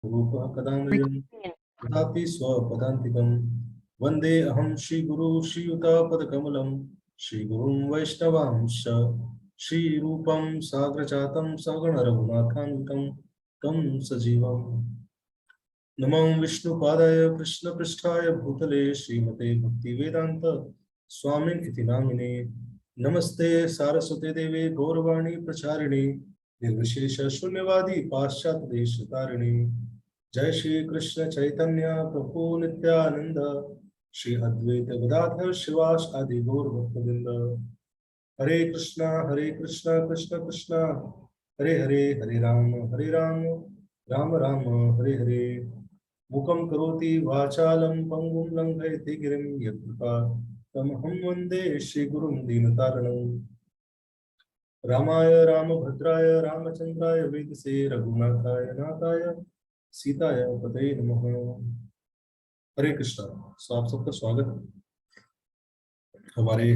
रूपः कदामयम् तथापि स्वपदान्तिकं वन्दे अहं श्रीगुरु श्रीयुतापदकमलं श्रीगुरुं वैष्णवांश्च श्रीरूपं साग्रजातं सगण रघुनाथान्वितं तं सजीवम् नमो विष्णुपादाय कृष्णपृष्ठाय भूतले श्रीमते भक्तिवेदान्त स्वामिन् इति नामिने नमस्ते सारस्वते देवे गौरवाणी प्रचारिणे निर्विशेष शून्यवादी पाश्चात्य देश तारिणे जय श्री कृष्ण चैतन्य प्रभु नित्यानंद श्री अद्वैत गदाधर शिवास आदि गौर भक्तवृंद हरे कृष्णा कृष्ण कृष्ण हरे हरे हरे राम राम राम हरे हरे मुखं करोति वाचालं पंगुं लंघयति गिरिं यत्कृपा तमहं वन्दे श्रीगुरुं दीनतारिणम् रामाय रामभद्राय रामचंद्राय वेदसे रघुनाथाय नाथाय सीताय पतये नमः। हरे कृष्णा। सो आप सबका स्वागत है हमारे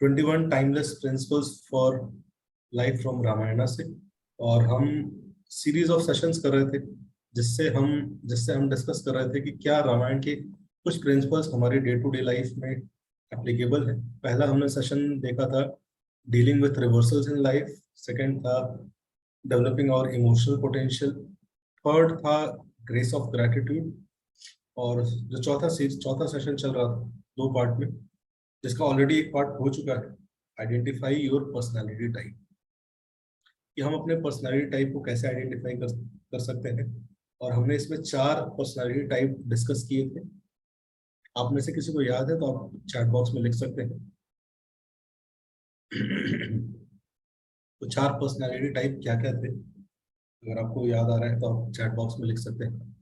21 timeless principles for life from Ramayana से। और हम सीरीज ऑफ सेशंस कर रहे थे जिससे हम डिस्कस कर रहे थे कि क्या रामायण के कुछ प्रिंसिपल्स हमारी डे टू डे लाइफ में एप्लीकेबल है। पहला हमने सेशन देखा था dealing with reversals in life, second था developing our emotional potential, third था ग्रेस ऑफ ग्रैटिट्यूड, और जो चौथा सेशन चल रहा था 2 पार्ट में, जिसका ऑलरेडी एक पार्ट हो चुका है, आइडेंटिफाई योर पर्सनैलिटी टाइप, कि हम अपने पर्सनैलिटी टाइप को कैसे आइडेंटिफाई कर सकते हैं। और हमने इसमें 4 पर्सनैलिटी टाइप डिस्कस किए थे। आप में से किसी को याद है तो आप चैट बॉक्स में लिख सकते हैं। तो 4 पर्सनैलिटी टाइप क्या क्या थे, अगर आपको याद आ रहा है तो आप चैट बॉक्स में लिख सकते हैं।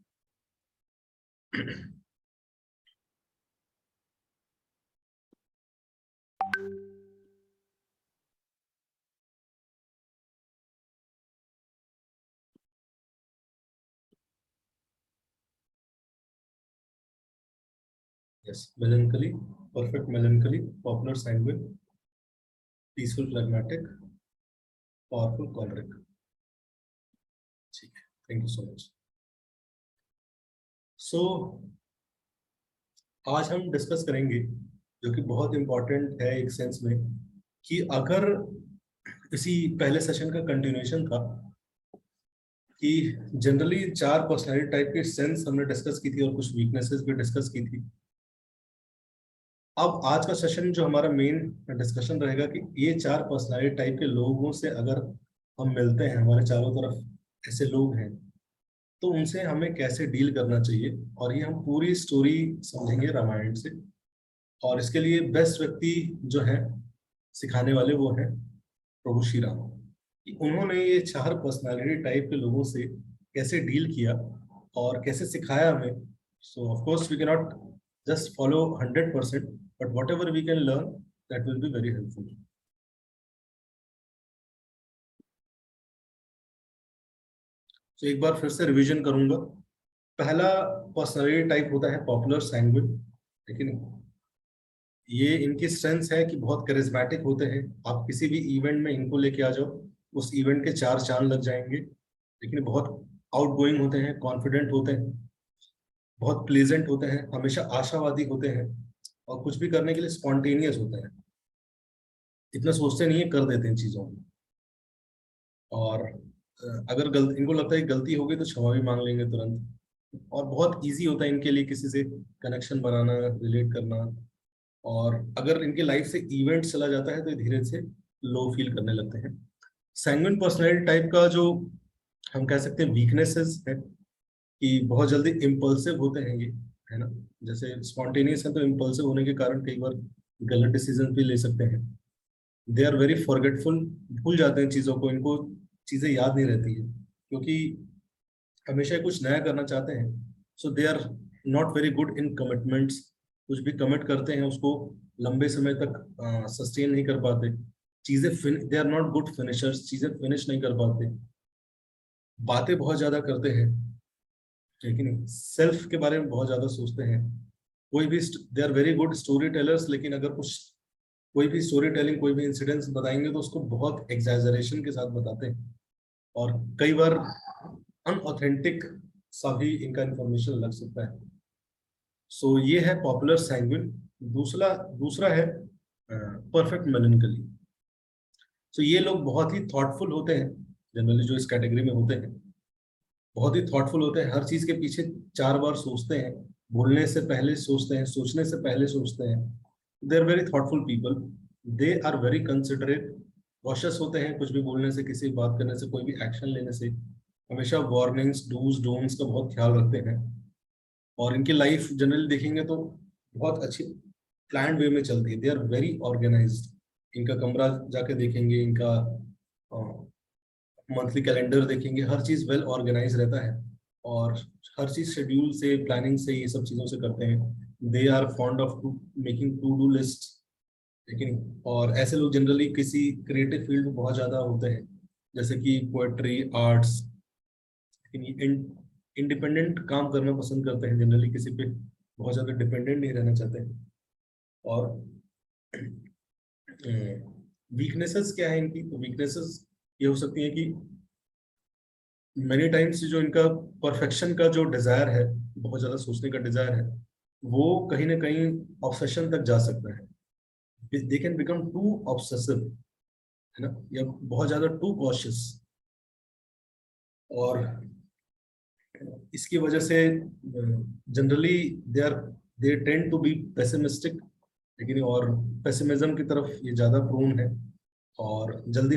Yes, melancholy, perfect melancholy, popular sanguine, peaceful phlegmatic, powerful choleric। ठीक है, थैंक यू सो मच। सो आज हम डिस्कस करेंगे, जो कि बहुत इंपॉर्टेंट है एक सेंस में, कि अगर इसी पहले सेशन का कंटिन्यूएशन था कि जनरली 4 पर्सनैलिटी टाइप के सेंस हमने डिस्कस की थी और कुछ वीकनेसेस भी डिस्कस की थी। अब आज का सेशन जो हमारा मेन डिस्कशन रहेगा कि ये 4 पर्सनैलिटी टाइप के लोगों से अगर हम मिलते हैं, हमारे चारों तरफ ऐसे लोग हैं, तो उनसे हमें कैसे डील करना चाहिए। और ये हम पूरी स्टोरी समझेंगे रामायण से। और इसके लिए बेस्ट व्यक्ति जो है सिखाने वाले, वो है प्रभु श्री राम, कि उन्होंने ये 4 पर्सनालिटी टाइप के लोगों से कैसे डील किया और कैसे सिखाया हमें। So of course we can not just follow 100%, but whatever we can learn that will be very helpful. तो एक बार फिर से रिवीजन करूंगा। पहला पर्सनालिटी टाइप होता है पॉपुलर सैंग्विन। लेकिन ये इनकी स्ट्रेंथ है कि बहुत करिज्मेटिक होते हैं। आप किसी भी इवेंट में इनको लेके आ जाओ, उस इवेंट के 4 चांद लग जाएंगे। लेकिन बहुत आउटगोइंग होते हैं, कॉन्फिडेंट होते हैं, बहुत प्लेजेंट होते हैं, हमेशा आशावादी होते हैं, और कुछ भी करने के लिए स्पॉन्टेनियस होते हैं। इतना सोचते नहीं है, कर देते हैं चीजों को। और अगर इनको लगता है गलती होगी तो क्षमा भी मांग लेंगे तुरंत। और बहुत इजी होता है इनके लिए किसी से कनेक्शन बनाना, रिलेट करना। और अगर इनके लाइफ से इवेंट चला जाता है तो धीरे से लो फील करने लगते हैं। सैंग्विन पर्सनैलिटी टाइप का जो हम कह सकते हैं वीकनेसेस है कि बहुत जल्दी इम्पल्सिव होते हैं ये, है ना। जैसे स्पॉन्टेनियस है तो इम्पल्सिव होने के कारण कई बार गलत डिसीजन भी ले सकते हैं। दे आर वेरी फॉरगेटफुल, भूल जाते हैं चीज़ों को, इनको चीज़ें याद नहीं रहती है क्योंकि हमेशा कुछ नया करना चाहते हैं। So they are not very good in commitments. कुछ भी कमिट करते हैं उसको लंबे समय तक सस्टेन नहीं कर पाते। They are not good finishers, चीज़ें फिनिश नहीं कर पाते। बातें बहुत ज़्यादा करते हैं, लेकिन सेल्फ के बारे में बहुत ज़्यादा सोचते हैं। कोई भी they are very good story tellers, लेकिन अगर कोई भी स्टोरी टेलिंग, कोई भी इंसिडेंट्स बताएंगे तो उसको बहुत एग्जैजरेशन के साथ बताते हैं। और कई बार अनऑथेंटिक सा भी इनका इंफॉर्मेशन लग सकता है। सो ये है पॉपुलर सैंग्विन। दूसरा दूसरा है परफेक्ट मेलनकली। सो ये लोग बहुत ही थॉटफुल होते हैं, जनरली जो इस कैटेगरी में होते हैं बहुत ही थॉटफुल होते हैं, हर चीज के पीछे 4 बार सोचते हैं, बोलने से पहले सोचते हैं, सोचने से पहले सोचते हैं। They are very thoughtful people. They are very considerate. Cautious होते हैं, कुछ भी बोलने से, किसी बात करने से, कोई भी एक्शन लेने से हमेशा वार्निंग्स, डूज डोंट्स का बहुत ख्याल रखते हैं। और इनकी लाइफ जनरली देखेंगे तो बहुत अच्छी प्लान वे में चलती है। They are very organised. इनका कमरा जाके देखेंगे, इनका मंथली कैलेंडर देखेंगे, हर चीज वेल ऑर्गेनाइज रहता है। और हर चीज शेड्यूल से, प्लानिंग से, ये सब चीजों से करते हैं। They are fond of making to do list. लेकिन और ऐसे लोग जनरली किसी क्रिएटिव फील्ड में बहुत ज्यादा होते हैं, जैसे कि पोएट्री, आर्ट्स। लेकिन इंडिपेंडेंट काम करना पसंद करते हैं, जनरली किसी पे बहुत ज्यादा डिपेंडेंट नहीं रहना चाहते हैं। और वीकनेसेस क्या है इनकी? तो वीकनेसेस ये हो सकती है कि मेनी टाइम्स जो इनका परफेक्शन का जो डिजायर है, बहुत ज्यादा सोचने का डिजायर है, वो कहीं ना कहीं ऑब्सेशन तक जा सकता है। They can become too obsessive, है ना, या बहुत ज्यादा टू कॉशियस। और इसकी वजह से generally they are they tend to be pessimistic. लेकिन और पेसिमिज्म की तरफ ये ज्यादा प्रोन है। और जल्दी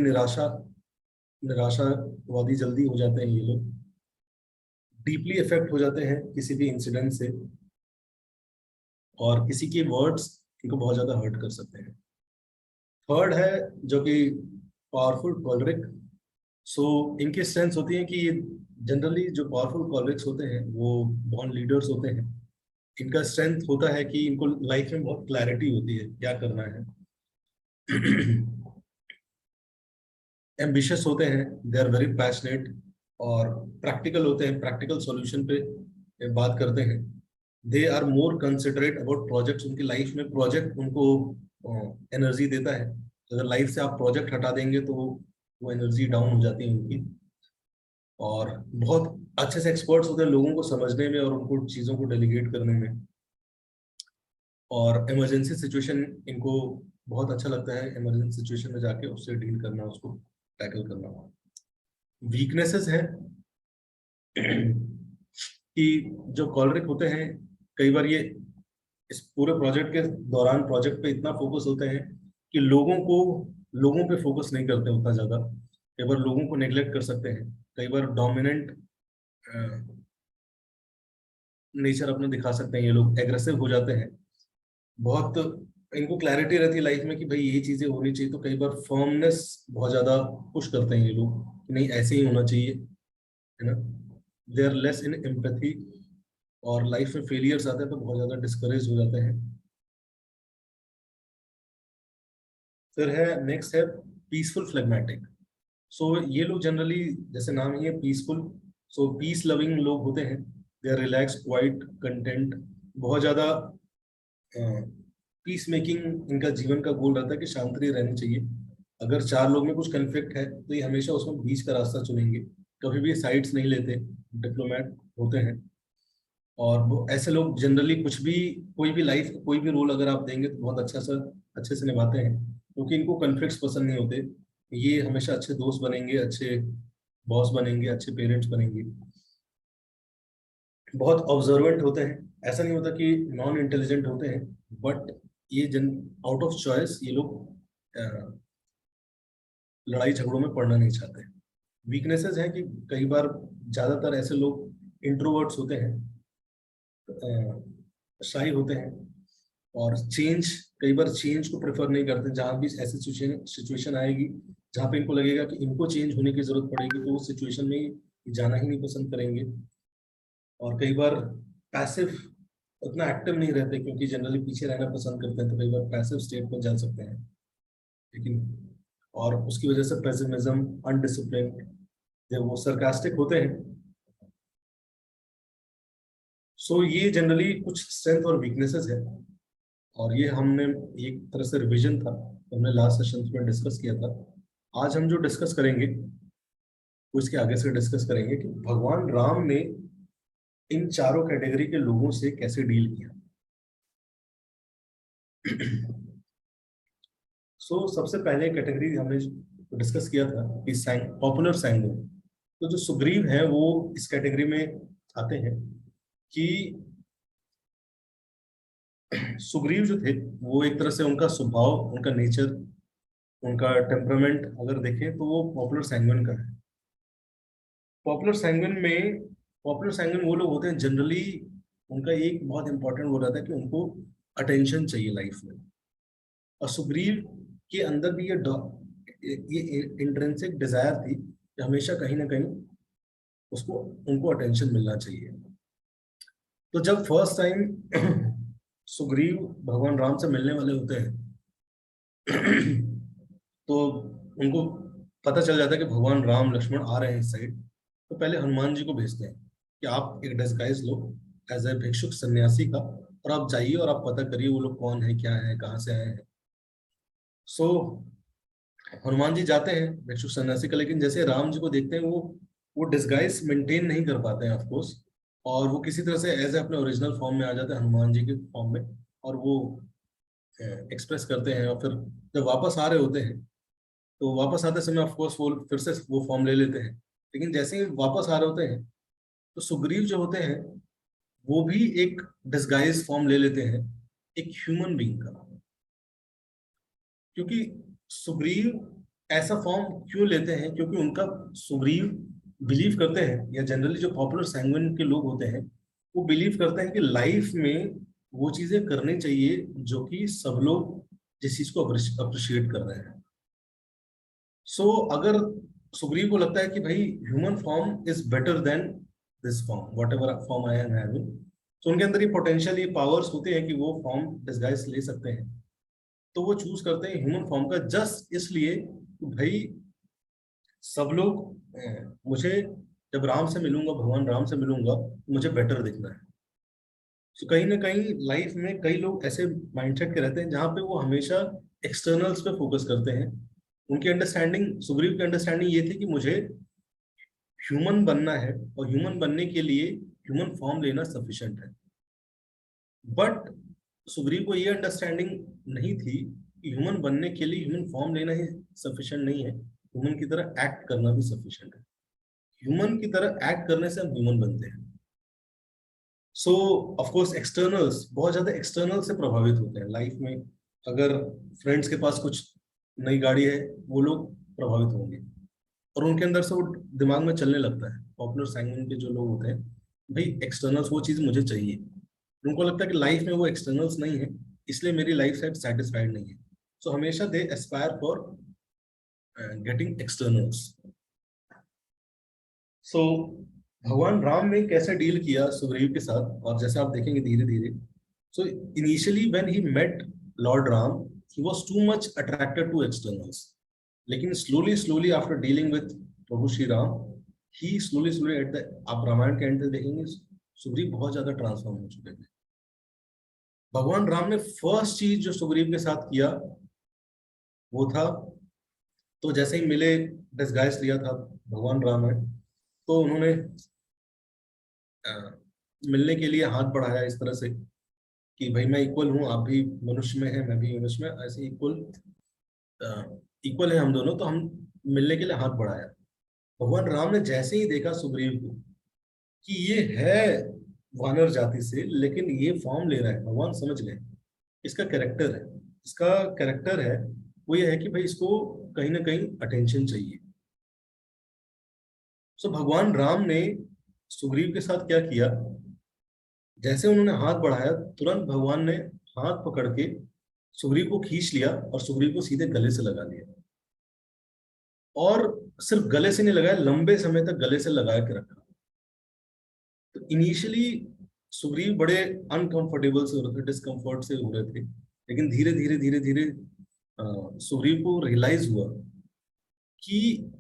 निराशावादी जल्दी हो जाते हैं ये लोग। डीपली इफेक्ट हो जाते हैं किसी भी इंसिडेंट से। और किसी के वर्ड्स इनको बहुत ज्यादा हर्ट कर सकते हैं। थर्ड है जो कि पावरफुल कॉलरिक। सो इनकी स्ट्रेंथ होती है कि जनरली जो पावरफुल कॉलरिक्स होते हैं वो बॉर्न लीडर्स होते हैं। इनका स्ट्रेंथ होता है कि इनको लाइफ में बहुत क्लैरिटी होती है क्या करना है। एम्बिशियस होते हैं, दे आर वेरी पैशनेट। और प्रैक्टिकल होते हैं, प्रैक्टिकल सॉल्यूशन पे बात करते हैं। They are more considerate about projects. उनकी लाइफ में प्रोजेक्ट उनको एनर्जी देता है। अगर लाइफ से आप प्रोजेक्ट हटा देंगे तो वो एनर्जी डाउन हो जाती है उनकी। और बहुत अच्छे से एक्सपर्ट्स होते हैं लोगों को समझने में और उनको चीज़ों को डेलीगेट करने में। और इमरजेंसी सिचुएशन इनको बहुत अच्छा लगता है, इमरजेंसी सिचुएशन में जाके उससे डील करना, उसको टैकल करना। वीकनेसेस है कि जो कॉलरिक होते हैं, कई बार ये इस पूरे प्रोजेक्ट के दौरान प्रोजेक्ट पे इतना फोकस होते हैं कि लोगों पे फोकस नहीं करते उतना ज्यादा। कई बार लोगों को नेग्लेक्ट कर सकते हैं। कई बार डोमिनेंट नेचर अपना दिखा सकते हैं, ये लोग एग्रेसिव हो जाते हैं बहुत। इनको क्लैरिटी रहती है लाइफ में कि भाई ये चीजें होनी चाहिए, तो कई बार फर्मनेस बहुत ज्यादा पुश करते हैं ये लोग कि नहीं ऐसे ही होना चाहिए, है ना। They are less in empathy. और लाइफ में फेलियर्स आते हैं तो बहुत ज्यादा डिस्करेज हो जाते हैं। फिर है नेक्स्ट है पीसफुल फ्लेगमेटिक। सो ये लोग जनरली, जैसे नाम ही है पीसफुल, सो पीस लविंग लोग होते हैं। They are relax, quiet, content. बहुत ज्यादा पीस मेकिंग इनका जीवन का गोल रहता है कि शांति रहनी चाहिए। अगर 4 लोग में कुछ कन्फ्लिक्ट है तो ये हमेशा उसमें बीच का रास्ता चुनेंगे, कभी भी साइड्स नहीं लेते। डिप्लोमेट होते हैं। और वो ऐसे लोग जनरली कुछ भी, कोई भी लाइफ कोई भी रोल अगर आप देंगे तो बहुत अच्छे से निभाते हैं, क्योंकि इनको कन्फ्लिक्ट्स पसंद नहीं होते। ये हमेशा अच्छे दोस्त बनेंगे, अच्छे बॉस बनेंगे, अच्छे पेरेंट्स बनेंगे। बहुत ऑब्जर्वेंट होते हैं। ऐसा नहीं होता कि नॉन इंटेलिजेंट होते हैं, बट ये जन आउट ऑफ चॉइस ये लोग लड़ाई झगड़ों में पड़ना नहीं चाहते। वीकनेसेस हैं कि कई बार ज्यादातर ऐसे लोग इंट्रोवर्ट्स होते हैं, शाही होते हैं। और कई बार चेंज को प्रेफर नहीं करते। जहां भी ऐसी सिचुएशन आएगी जहां पे इनको लगेगा कि इनको चेंज होने की जरूरत पड़ेगी, तो उस सिचुएशन में जाना ही नहीं पसंद करेंगे। और कई बार पैसिव, उतना एक्टिव नहीं रहते, क्योंकि जनरली पीछे रहना पसंद करते हैं, तो कई बार पैसिव स्टेट में जा सकते हैं। लेकिन और उसकी वजह से पेसिमिज्म, अनडिसिप्लिन, जब वो सरकास्टिक होते हैं। सो ये जनरली कुछ स्ट्रेंथ और वीकनेसेस है। और ये हमने एक तरह से रिवीजन था, हमने लास्ट सेशन में डिस्कस किया था। आज हम जो डिस्कस करेंगे वो इसके आगे से डिस्कस करेंगे कि भगवान राम ने इन चारों कैटेगरी के लोगों से कैसे डील किया। सबसे पहले कैटेगरी हमने डिस्कस किया था कि पॉपुलर सैंगो। तो जो सुग्रीव है वो इस कैटेगरी में आते हैं कि सुग्रीव जो थे वो एक तरह से उनका स्वभाव, उनका नेचर, उनका टेम्परामेंट अगर देखें तो वो पॉपुलर सैंगन का है। पॉपुलर सैंगन में पॉपुलर सैंगन वो लोग होते हैं जनरली, उनका एक बहुत इंपॉर्टेंट वो रहता है कि उनको अटेंशन चाहिए लाइफ में। और सुग्रीव के अंदर भी ये इंट्रिंसिक डिजायर थी कि हमेशा कहीं ना कहीं उसको उनको अटेंशन मिलना चाहिए। तो जब फर्स्ट टाइम सुग्रीव भगवान राम से मिलने वाले होते हैं तो उनको पता चल जाता है कि भगवान राम लक्ष्मण आ रहे हैं इस साइड। तो पहले हनुमान जी को भेजते हैं कि आप एक डिस्गाइज लो एज ए भिक्षुक सन्यासी का, और आप जाइए और आप पता करिए वो लोग कौन है, क्या है, कहाँ से आए हैं। सो हनुमान जी जाते हैं भिक्षुक सन्यासी का, लेकिन जैसे राम जी को देखते हैं वो डिस्गाइज मेंटेन नहीं कर पाते हैं ऑफ कोर्स, और वो किसी तरह से एज ए अपने ओरिजिनल फॉर्म में आ जाते हैं हनुमान जी के फॉर्म में, और वो एक्सप्रेस करते हैं। और फिर जब वापस आ रहे होते हैं तो वापस आते समय ऑफ कोर्स वो फिर से वो फॉर्म ले लेते हैं। लेकिन जैसे ही वापस आ रहे होते हैं तो सुग्रीव जो होते हैं वो भी एक डिस्गाइज फॉर्म ले लेते हैं एक ह्यूमन बीइंग का। क्योंकि सुग्रीव ऐसा फॉर्म क्यों लेते हैं, क्योंकि उनका सुग्रीव बिलीव करते हैं, या जनरली जो पॉपुलर सैंगविन के लोग होते हैं वो बिलीव करते हैं कि लाइफ में वो चीजें करनी चाहिए जो कि सब लोग जिस चीज को अप्रिशिएट कर रहे हैं। अगर सुग्रीव को लगता है कि भाई human form is better than this form, what ever form I am having, तो उनके अंदर ये पोटेंशियल, ये पावर्स होते हैं कि वो फॉर्म डिस्गाइज ले सकते हैं। तो वो चूज करते हैं ह्यूमन फॉर्म का, जस्ट इसलिए कि भाई सब लोग मुझे जब राम से मिलूंगा, भगवान राम से मिलूंगा, तो मुझे बेटर दिखना है। तो कहीं ना कहीं लाइफ में कई लोग ऐसे माइंडसेट के रहते हैं जहाँ पे वो हमेशा एक्सटर्नल्स पे फोकस करते हैं। उनकी अंडरस्टैंडिंग, सुग्रीव की अंडरस्टैंडिंग ये थी कि मुझे ह्यूमन बनना है, और ह्यूमन बनने के लिए ह्यूमन फॉर्म लेना सफिशिएंट है। बट सुग्रीव को ये अंडरस्टैंडिंग नहीं थी कि ह्यूमन बनने के लिए ह्यूमन फॉर्म लेना ही सफिशिएंट नहीं है, ह्यूमन की तरह एक्ट करना भी सफिशिएंट है। ह्यूमन की तरह एक्ट करने से हम ह्यूमन बनते हैं। ऑफ कोर्स एक्सटर्नल्स, बहुत ज्यादा एक्सटर्नल से प्रभावित होते हैं लाइफ में। अगर फ्रेंड्स के पास कुछ नई गाड़ी है, वो लोग प्रभावित होंगे, और उनके अंदर से वो दिमाग में चलने लगता है। पॉपुलर सैंगविन के जो लोग होते हैं, भाई एक्सटर्नल्स वो चीज मुझे चाहिए। उनको लगता है कि लाइफ में वो एक्सटर्नल्स नहीं है, इसलिए मेरी लाइफ शायद सेटिस्फाइड नहीं है। हमेशा दे एस्पायर फॉर गेटिंग एक्सटर्नल्स। सो भगवान राम ने कैसे डील किया सुग्रीव के साथ, और जैसे आप देखेंगे धीरे धीरे। Initially when he met lord Ram, he was too much attracted to externals, लेकिन slowly slowly after dealing with प्रभु Shri Ram, he slowly slowly at the, आप रामायण के एंड तक देखेंगे सुग्रीव बहुत ज्यादा ट्रांसफॉर्म हो चुके थे। भगवान राम ने फर्स्ट चीज जो सुग्रीव के साथ किया वो था, तो जैसे ही मिले, डिस्गाइज लिया था भगवान राम ने, तो उन्होंने मिलने के लिए हाथ बढ़ाया इस तरह से कि भाई मैं इक्वल हूँ, आप भी मनुष्य में है, मैं भी मनुष्य में, ऐसे इक्वल है हम दोनों, तो हम मिलने के लिए हाथ बढ़ाया। भगवान राम ने जैसे ही देखा सुग्रीव को कि ये है वानर जाति से, लेकिन ये फॉर्म ले रहा है, भगवान समझ गए इसका कैरेक्टर है, इसका कैरेक्टर है वो ये है कि भाई इसको कहीं ना कहीं अटेंशन चाहिए। भगवान राम ने सुग्रीव के साथ क्या किया, जैसे उन्होंने हाथ बढ़ाया, तुरंत भगवान ने हाथ पकड़ के सुग्रीव को खींच लिया और सुग्रीव को सीधे गले से लगा लिया। और सिर्फ गले से नहीं लगाया, लंबे समय तक गले से लगा के रखा। तो इनिशियली सुग्रीव बड़े अनकंफर्टेबल से हो रहे थे, डिस्कंफर्ट से हो रहे थे, लेकिन धीरे धीरे धीरे धीरे सुग्रीव को रियलाइज हुआ कि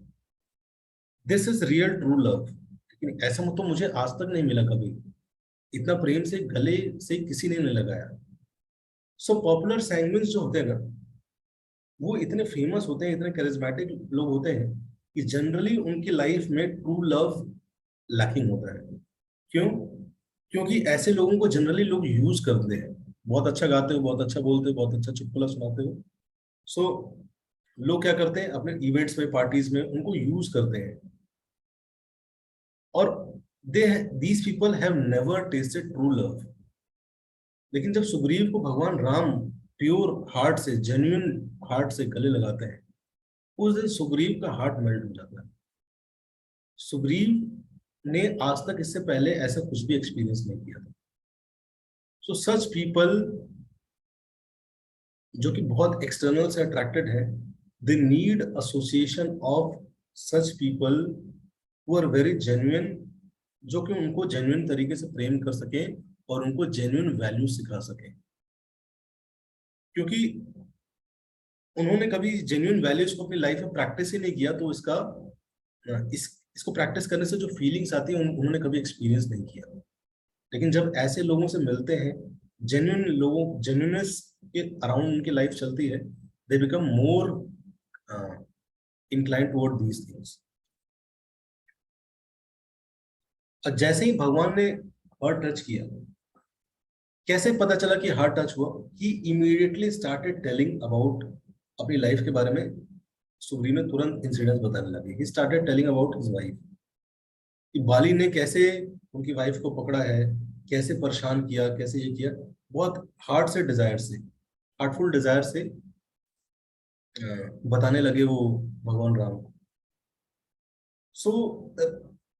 this is real true love. लेकिन ऐसा तो मुझे आज तक नहीं मिला कभी, इतना प्रेम से गले से किसी ने नहीं लगाया। पॉपुलर सैंगविन्स जो होते हैं ना, वो इतने फेमस होते हैं, इतने करिज्मेटिक लोग होते हैं कि जनरली उनकी लाइफ में ट्रू लव लैकिंग होता है। क्यों? क्योंकि ऐसे लोगों को जनरली लोग यूज करते हैं। बहुत अच्छा गाते हो, बहुत अच्छा बोलते हो, बहुत अच्छा चुटकुला सुनाते हो, सो लोग क्या करते हैं, अपने इवेंट्स में, पार्टीज में उनको यूज करते हैं। और they these people have never tested true love. लेकिन जब सुग्रीव को भगवान राम प्योर हार्ट से, जेन्युइन हार्ट से गले लगाते हैं, उस दिन सुग्रीव का हार्ट मेल्ट हो जाता है। सुग्रीव ने आज तक इससे पहले ऐसा कुछ भी एक्सपीरियंस नहीं किया था। सो सच पीपल जो कि बहुत एक्सटर्नल से अट्रैक्टेड है, they need association of such people who are very genuine, जो कि उनको जेन्युइन तरीके से प्रेम कर सके और उनको जेन्युइन वैल्यू सिखा सके। क्योंकि उन्होंने कभी जेन्युइन वैल्यूज को अपनी लाइफ में प्रैक्टिस ही नहीं किया, तो इसको प्रैक्टिस करने से जो फीलिंग्स आती है उन्होंने कभी एक्सपीरियंस नहीं किया। लेकिन जब ऐसे लोगों से मिलते हैं, जेन्युइन लोगों, जेन्युइननेस के अराउंड उनकी लाइफ चलती है, they become more inclined toward these things. और जैसे ही भगवान ने हार्ट टच किया, कैसे पता चला कि हार्ट टच हुआ? ही इमीडिएटली स्टार्टेड टेलिंग अबाउट अपनी लाइफ के बारे में। सुग्रीव ने तुरंत इंसिडेंट्स बताने लगे। He started telling about his wife, कि बाली ने कैसे उनकी वाइफ को पकड़ा है, कैसे परेशान किया, कैसे ये किया। बहुत हार्ट से, डिजायर से, हार्टफुल डिजायर से बताने लगे वो भगवान राम को। सो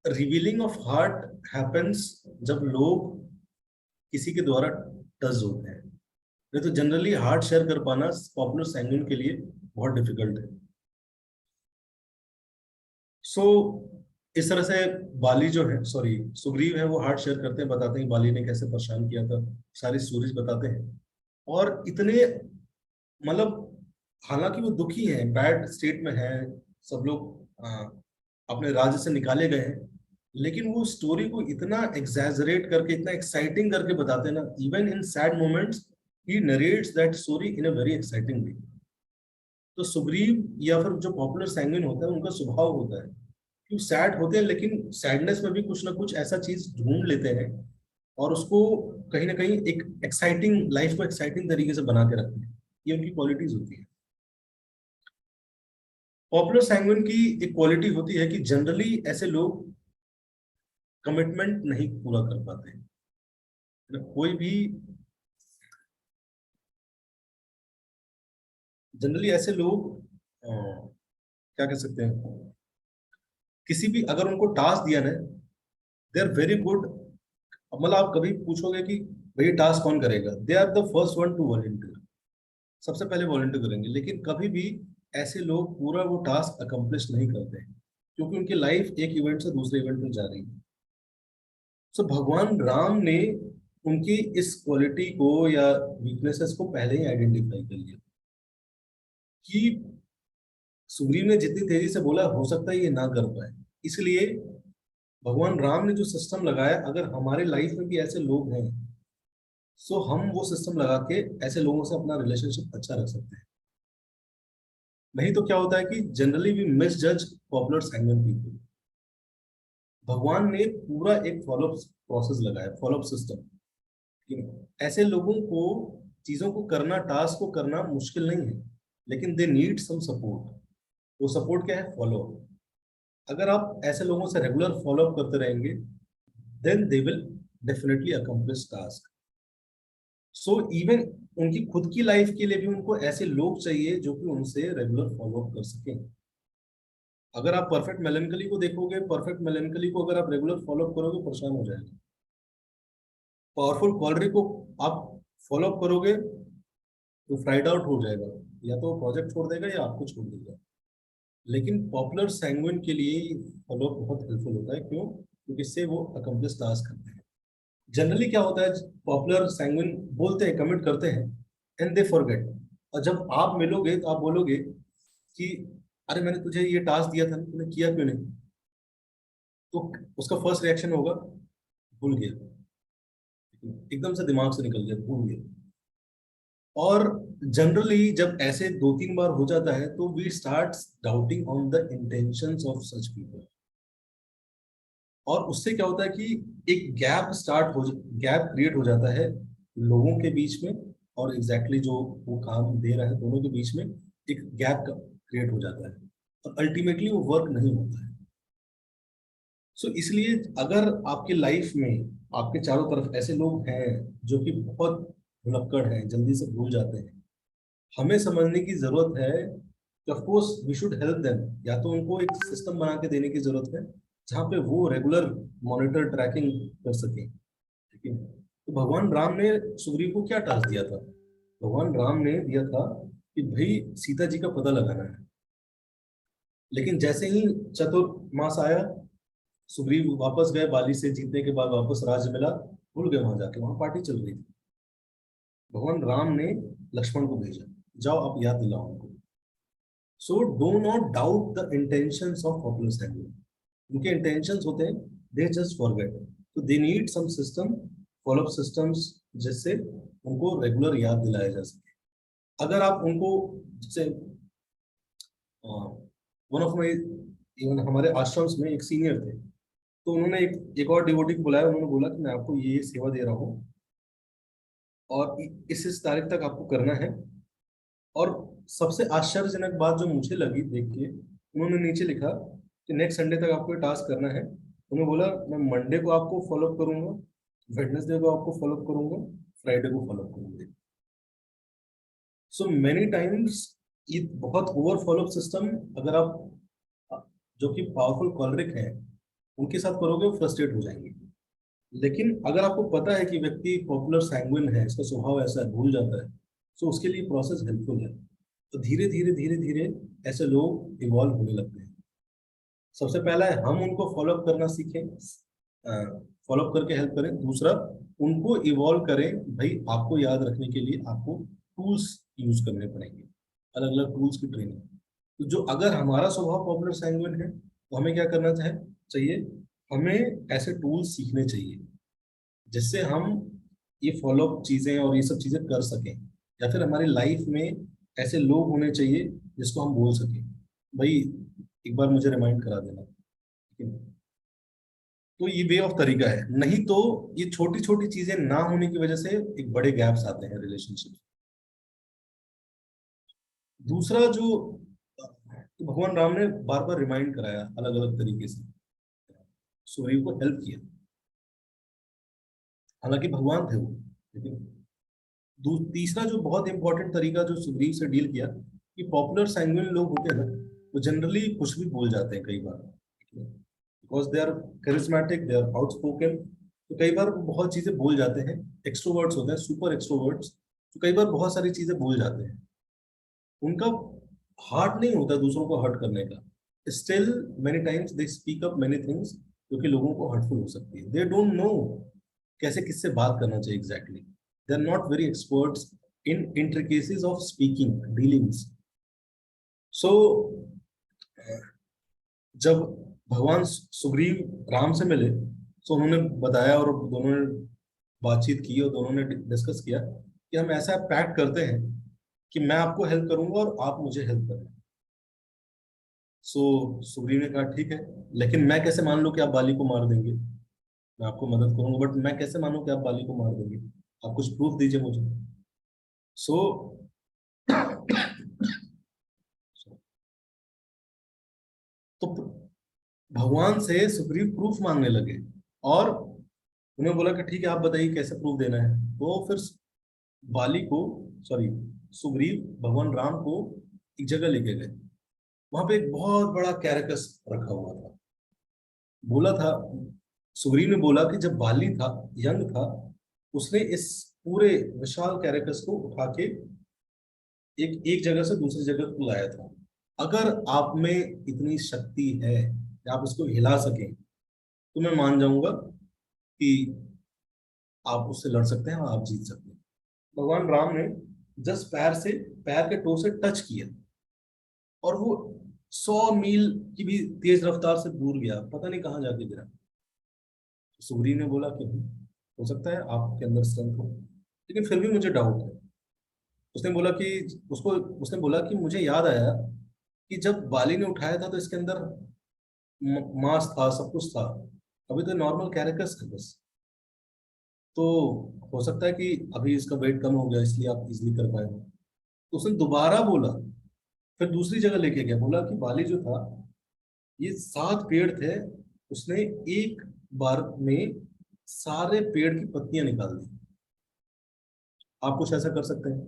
रिवीलिंग ऑफ हार्ट हैपेंस जब लोग किसी के द्वारा टच होते हैं। नहीं तो जनरली हार्ट शेयर कर पाना पॉपुलर सैंगुइन के लिए बहुत डिफिकल्ट है। सो इस तरह से बाली जो है, सॉरी, सुग्रीव है, वो हार्ट शेयर करते हैं, बताते हैं बाली ने कैसे परेशान किया था, सारी स्टोरीज बताते हैं। और इतने, मतलब, हालांकि वो दुखी है, बैड स्टेट में है, सब लोग अपने राज्य से निकाले गए हैं, लेकिन वो स्टोरी को इतना एग्जैजरेट करके, इतना एक्साइटिंग करके बताते हैं ना, even in sad moments he narrates that story in a very exciting way. तो सुग्रीव या फिर जो पॉपुलर सैंगुइन होता है, उनका स्वभाव होता है कि सैड होते हैं, लेकिन सैडनेस में भी कुछ ना कुछ ऐसा चीज ढूंढ लेते हैं और उसको कहीं ना कहीं एक एक्साइटिंग, लाइफ को एक्साइटिंग तरीके से बना के रखते हैं। ये उनकी क्वालिटीज होती है। पॉपुलर सैंगुइन की एक क्वालिटी होती है कि जनरली ऐसे लोग कमिटमेंट नहीं पूरा कर पाते हैं। मतलब कोई भी, जनरली ऐसे लोग क्या कह सकते हैं, किसी भी अगर उनको टास्क दिया ना, दे आर वेरी गुड। मतलब आप कभी पूछोगे कि भाई टास्क कौन करेगा, they are the first one to volunteer, सबसे पहले वॉलंटियर करेंगे। लेकिन कभी भी ऐसे लोग पूरा वो टास्क अकम्प्लिश नहीं करते हैं, क्योंकि उनकी लाइफ एक इवेंट से दूसरे इवेंट में जा रही है। सो भगवान राम ने उनकी इस क्वालिटी को या वीकनेसेस को पहले ही आइडेंटिफाई कर लिया कि सुग्रीव ने जितनी तेजी से बोला, हो सकता है ये ना कर पाए। इसलिए भगवान राम ने जो सिस्टम लगाया, अगर हमारे लाइफ में भी ऐसे लोग हैं, सो हम वो सिस्टम लगा के ऐसे लोगों से अपना रिलेशनशिप अच्छा रख सकते हैं। नहीं तो क्या होता है कि जनरली वी मिस जज पॉपुलर सैंगन पीपल। भगवान ने पूरा एक फॉलोअप प्रोसेस लगाया, फॉलोअप सिस्टम। ऐसे लोगों को चीजों को करना, टास्क को करना मुश्किल नहीं है, लेकिन दे नीड सम सपोर्ट। वो सपोर्ट क्या है? फॉलोअप। अगर आप ऐसे लोगों से रेगुलर फॉलोअप करते रहेंगे, then they will definitely accomplish task. So even उनकी खुद की लाइफ के लिए भी उनको ऐसे लोग चाहिए जो कि उनसे रेगुलर फॉलोअप कर सकें। अगर आप परफेक्ट मेलेंकली को देखोगे, परफेक्ट मेलेंकली को अगर आप रेगुलर फॉलोअप करोगे, परेशान हो जाएगा। पावरफुल क्वालिटी को आप फॉलोअप करोगे तो फ्राइड आउट हो जाएगा, या तो प्रोजेक्ट छोड़ देगा या आपको छोड़ देगा। लेकिन पॉपुलर सैंगुइन के लिए फॉलोअप बहुत हेल्पफुल होता है। क्यों? क्योंकि इससे वो अकम्प्लिश टास्क करते हैं। जनरली क्या होता है, पॉपुलर सैंगुइन बोलते हैं, कमिट करते हैं, एंड दे फॉरगेट। और जब आप मिलोगे तो आप बोलोगे कि अरे मैंने तुझे ये टास्क दिया था, तूने किया क्यों नहीं? तो उसका फर्स्ट रिएक्शन होगा, भूल गया, एकदम से दिमाग से निकल गया, भूल गया। और जनरली जब ऐसे 2-3 बार हो जाता है तो we start doubting on the intentions of such people, और उससे क्या होता है कि एक गैप क्रिएट हो जाता है लोगों के बीच में, और एग्जैक्टली जो वो काम दे रहा है दोनों के बीच में एक गैप क्रिएट हो जाता है, और अल्टीमेटली वो वर्क नहीं होता है। सो इसलिए अगर आपके लाइफ में आपके चारों तरफ ऐसे लोग हैं जो कि बहुत भुलक्कड़ हैं, जल्दी से भूल जाते हैं, हमें समझने की जरूरत है कि of course we should help them, या तो उनको एक सिस्टम बना के देने की जरूरत है जहाँ पे वो रेगुलर मॉनिटर ट्रैकिंग कर सके, ठीक है। तो भगवान राम ने सुग्रीव को क्या टास्क दिया था? भगवान राम ने दिया था कि भाई सीता जी का पता लगाना है। लेकिन जैसे ही चतुर्मास आया, सुग्रीव वापस गए, बाली से जीतने के बाद वापस राज्य मिला, भूल गए, वहां जाके वहां पार्टी चल रही थी। भगवान राम ने लक्ष्मण को भेजा, जाओ आप याद दिलाओ उनको। So do not doubt the intentions of popular sanguine. उनके इंटेंशंस होते हैं, दे जस्ट फॉरगेट, तो they need some system, follow up systems, जिससे उनको रेगुलर याद दिलाया जा सके। अगर आप उनको, जैसे वन ऑफ माई, इवन हमारे आश्रम्स में एक सीनियर थे, तो उन्होंने एक और डिवोटी को बुलाया, उन्होंने बोला कि मैं आपको ये सेवा दे रहा हूँ और इस तारीख तक आपको करना है। और सबसे आश्चर्यजनक बात जो मुझे लगी देख के, उन्होंने नीचे लिखा कि नेक्स्ट संडे तक आपको ये टास्क करना है। उन्होंने बोला मैं मंडे को आपको फॉलोअप करूंगा, वेडनेसडे को आपको फॉलोअप करूंगा, फ्राइडे को फॉलोअप करूंगा। सो मेनी टाइम्स ये बहुत ओवर फॉलोअप सिस्टम, अगर आप जो कि पावरफुल कॉलरिक हैं उनके साथ करोगे, वो फ्रस्ट्रेट हो जाएंगे। लेकिन अगर आपको पता है कि व्यक्ति पॉपुलर सैंग्विन है, इसका स्वभाव ऐसा है, भूल जाता है, तो उसके लिए प्रोसेस हेल्पफुल है। तो धीरे धीरे धीरे धीरे ऐसे लोग इवॉल्व होने लगते हैं। सबसे पहला है हम उनको फॉलोअप करना सीखें, फॉलोअप करके हेल्प करें। दूसरा, उनको इवॉल्व करें। भाई आपको याद रखने के लिए आपको टूल्स यूज करने पड़ेंगे, अलग अलग टूल्स की ट्रेनिंग। तो जो अगर हमारा स्वभाव पॉपुलर सैंग्विन है तो हमें क्या करना चाहिए, हमें ऐसे टूल्स सीखने चाहिए जिससे हम ये फॉलोअप चीजें और ये सब चीजें कर सकें। या फिर हमारी लाइफ में ऐसे लोग होने चाहिए जिसको हम बोल सकें, भाई एक बार मुझे रिमाइंड करा देना, ठीक है। तो ये वे ऑफ तरीका है, नहीं तो ये छोटी छोटी चीजें ना होने की वजह से एक बड़े गैप्स आते हैं रिलेशनशिप। दूसरा जो, तो भगवान राम ने बार बार रिमाइंड कराया अलग अलग तरीके से, सुग्रीव को हेल्प किया, हालांकि भगवान थे वो, लेकिन तीसरा जो बहुत इंपॉर्टेंट तरीका जो सुग्रीव से डील किया, कि पॉपुलर सैंग्विन लोग होते हैं ना, वो जनरली कुछ भी बोल जाते हैं कई बार, because they are charismatic, they are outspoken. तो कई बार वो बहुत चीजें बोल जाते हैं, एक्सट्रोवर्ट्स होते हैं, सुपर एक्सट्रोवर्ट्स, तो कई बार बहुत सारी चीजें बोल जाते हैं। उनका हार्ट नहीं होता दूसरों को हर्ट करने का, still many times they speak up many things जो कि लोगों को हर्टफुल हो सकती है। दे डोंट नो कैसे किससे बात करना चाहिए exactly, they are not very experts in intricacies of speaking dealings. So जब भगवान सुग्रीव राम से मिले, तो उन्होंने बताया और दोनों ने बातचीत की और दोनों ने डिस्कस किया कि हम ऐसा पैक्ट करते हैं कि मैं आपको हेल्प करूंगा और आप मुझे हेल्प करें। सो सुग्रीव ने कहा ठीक है, लेकिन मैं कैसे मान लूं कि आप बाली को मार देंगे? मैं आपको मदद करूंगा, बट मैं कैसे मानूं कि आप बाली को मार देंगे? आप कुछ प्रूफ दीजिए मुझे। सो तो भगवान से सुग्रीव प्रूफ मांगने लगे, और उन्हें बोला कि ठीक है आप बताइए कैसे प्रूफ देना है। तो फिर बाली को, सॉरी, सुग्रीव भगवान राम को एक जगह लेके गए। वहां पे एक बहुत बड़ा कैरेकस रखा हुआ था। बोला था, सुग्रीव ने बोला कि जब बाली था, यंग था, उसने इस पूरे विशाल कैरेकस को उठा के एक एक जगह से दूसरी जगह को लाया था। अगर आप में इतनी शक्ति है कि आप इसको हिला सकें, तो मैं मान जाऊंगा कि आप उससे लड़ सकते हैं और आप जीत सकते हैं। भगवान राम ने जस्ट पैर के टो से टच किया, और वो 100 मील की भी तेज रफ्तार से दूर गया, पता नहीं कहाँ जाके गिरा। सुग्रीव ने बोला कि हो सकता है आपके अंदर स्ट्रेंथ हो, लेकिन फिर भी मुझे डाउट है। उसने बोला कि उसको उसने बोला कि मुझे याद आया कि जब बाली ने उठाया था तो इसके अंदर मांस था, सब कुछ था, अभी तो नॉर्मल कैरेकस है बस। तो हो सकता है कि अभी इसका वेट कम हो गया इसलिए आप इजिली कर पाए हो। तो उसने दोबारा बोला, फिर दूसरी जगह लेके गया, बोला कि बाली जो था, ये 7 पेड़ थे, उसने एक बार में सारे पेड़ की पत्तियां निकाल दी। आप कुछ ऐसा कर सकते हैं?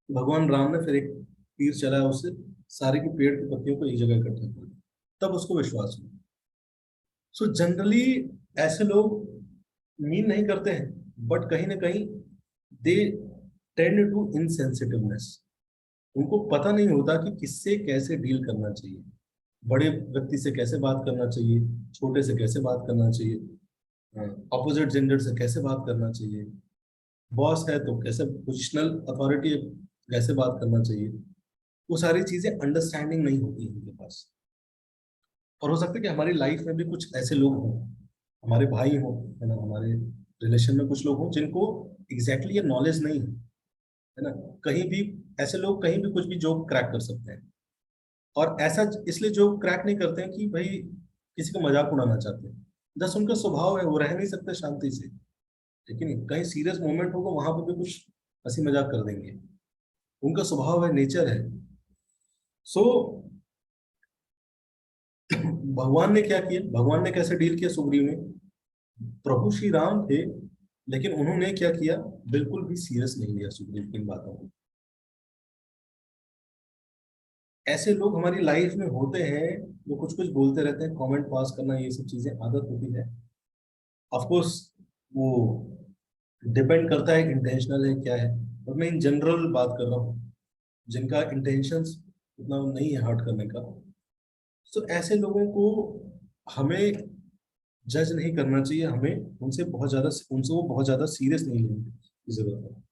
भगवान राम ने फिर एक तीर चलाया, उससे सारे के पेड़ की पत्तियों को एक जगह इकट्ठा कर दिया, तब उसको विश्वास हुआ। सो जनरली ऐसे लोग मीन नहीं करते हैं, बट कहीं ना कहीं दे टेंड टू इनसेंसिटिवनेस। उनको पता नहीं होता कि किससे कैसे डील करना चाहिए, बड़े व्यक्ति से कैसे बात करना चाहिए, छोटे से कैसे बात करना चाहिए, अपोजिट जेंडर से कैसे बात करना चाहिए, बॉस है तो कैसे पोजिशनल अथॉरिटी कैसे बात करना चाहिए। वो सारी चीजें अंडरस्टैंडिंग नहीं होती है उनके पास। और हो सकता है कि हमारी लाइफ में भी कुछ ऐसे लोग हों, हमारे भाई हों, है ना, हमारे रिलेशन में कुछ लोग हों जिनको एग्जैक्टली ये नॉलेज नहीं है ना, कहीं भी ऐसे लोग कहीं भी कुछ भी जोक क्रैक कर सकते हैं। और ऐसा इसलिए जोक क्रैक नहीं करते हैं कि भाई किसी का मजाक उड़ाना चाहते हैं, जैसे उनका स्वभाव है, वो रह नहीं सकते शांति से, लेकिन कहीं सीरियस मोमेंट होगा वहां पर भी कुछ हंसी मजाक कर देंगे, उनका स्वभाव है, नेचर है। सो भगवान ने क्या किया, भगवान ने कैसे डील किया सुग्रीव ने? प्रभु श्री राम थे, लेकिन उन्होंने क्या किया, बिल्कुल भी सीरियस नहीं लिया सुग्रीव की इन बातों को। ऐसे लोग हमारी लाइफ में होते हैं, जो कुछ कुछ बोलते रहते हैं, कमेंट पास करना, ये सब चीजें आदत होती है। ऑफ कोर्स वो डिपेंड करता है इंटेंशनल है क्या है, और मैं इन जनरल बात कर रहा हूँ जिनका इंटेंशंस उतना नहीं है हर्ट करने का। तो ऐसे लोगों को हमें जज नहीं करना चाहिए, हमें उनसे वो बहुत ज्यादा सीरियस नहीं लेने की जरूरत है।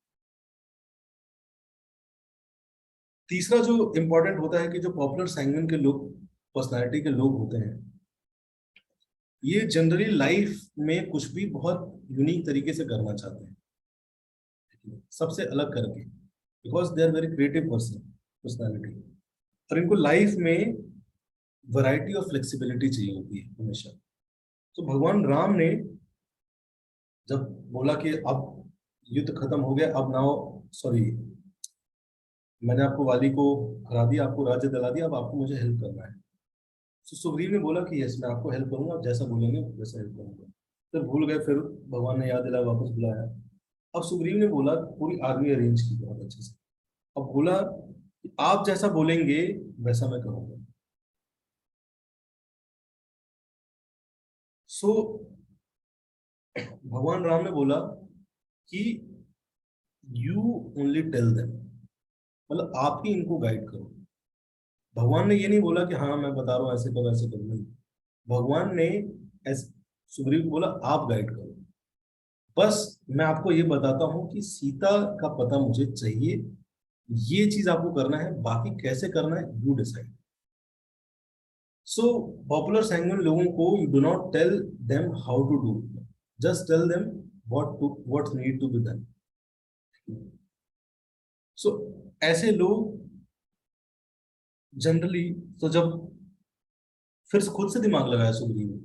तीसरा जो इम्पोर्टेंट होता है कि जो पॉपुलर सैंगविन के लोग, पर्सनालिटी के लोग होते हैं, ये जनरली लाइफ में कुछ भी बहुत यूनिक तरीके से करना चाहते हैं, सबसे अलग करके, because they are very creative person, personality. और इनको लाइफ में वैरायटी और फ्लेक्सिबिलिटी चाहिए होती है हमेशा। तो भगवान राम ने जब बोला कि अब युद्ध खत्म हो गया, अब नाउ, सॉरी, मैंने आपको वाली को हरा दिया, आपको राज्य दिला दिया, अब आपको मुझे हेल्प करना है। तो सुग्रीव ने बोला कि यस, मैं आपको हेल्प करूंगा, आप जैसा बोलेंगे वैसा हेल्प करूंगा। फिर भूल गए, फिर भगवान ने याद दिलाया, वापस बुलाया। अब सुग्रीव ने बोला, पूरी आर्मी अरेंज की बहुत अच्छे से, अब बोला कि आप जैसा बोलेंगे वैसा मैं करूंगा। सो भगवान राम ने बोला कि यू ओनली टेल देम, मतलब आप ही इनको गाइड करो। भगवान ने ये नहीं बोला कि हाँ मैं बता रहा हूँ ऐसे करो ऐसे करो, नहीं। भगवान ने ऐसे सुग्रीव को बोला आप गाइड करो, बस मैं आपको ये बताता हूँ कि सीता का पता मुझे चाहिए, ये चीज आपको करना है, बाकी कैसे करना है you decide. So popular sanguine लोगों को you do not tell them how to do, just tell them what need to be done. So ऐसे लोग जनरली, तो जब फिर खुद से दिमाग लगाया सुग्रीव ने,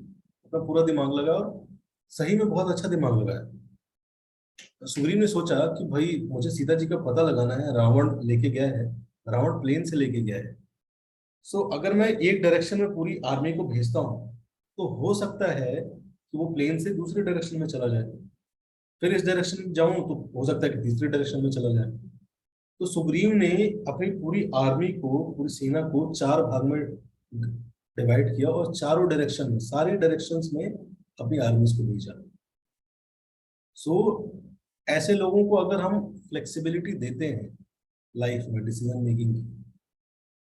अपना पूरा दिमाग लगाया, और सही में बहुत अच्छा दिमाग लगाया। सुग्रीव ने सोचा कि भाई मुझे सीता जी का पता लगाना है, रावण लेके गया है, रावण प्लेन से लेके गया है। सो अगर मैं एक डायरेक्शन में पूरी आर्मी को भेजता हूँ, तो हो सकता है कि वो प्लेन से दूसरे डायरेक्शन में चला जाए, फिर इस डायरेक्शन में जाऊं तो हो सकता है कि तीसरे डायरेक्शन में चला जाए। तो सुग्रीव ने अपनी पूरी आर्मी को, पूरी सेना को 4 भाग में डिवाइड किया, और चारों डायरेक्शन में, सारे डायरेक्शंस में अपनी आर्मीज को भेजा। सो ऐसे लोगों को अगर हम फ्लेक्सिबिलिटी देते हैं लाइफ में डिसीजन मेकिंग की,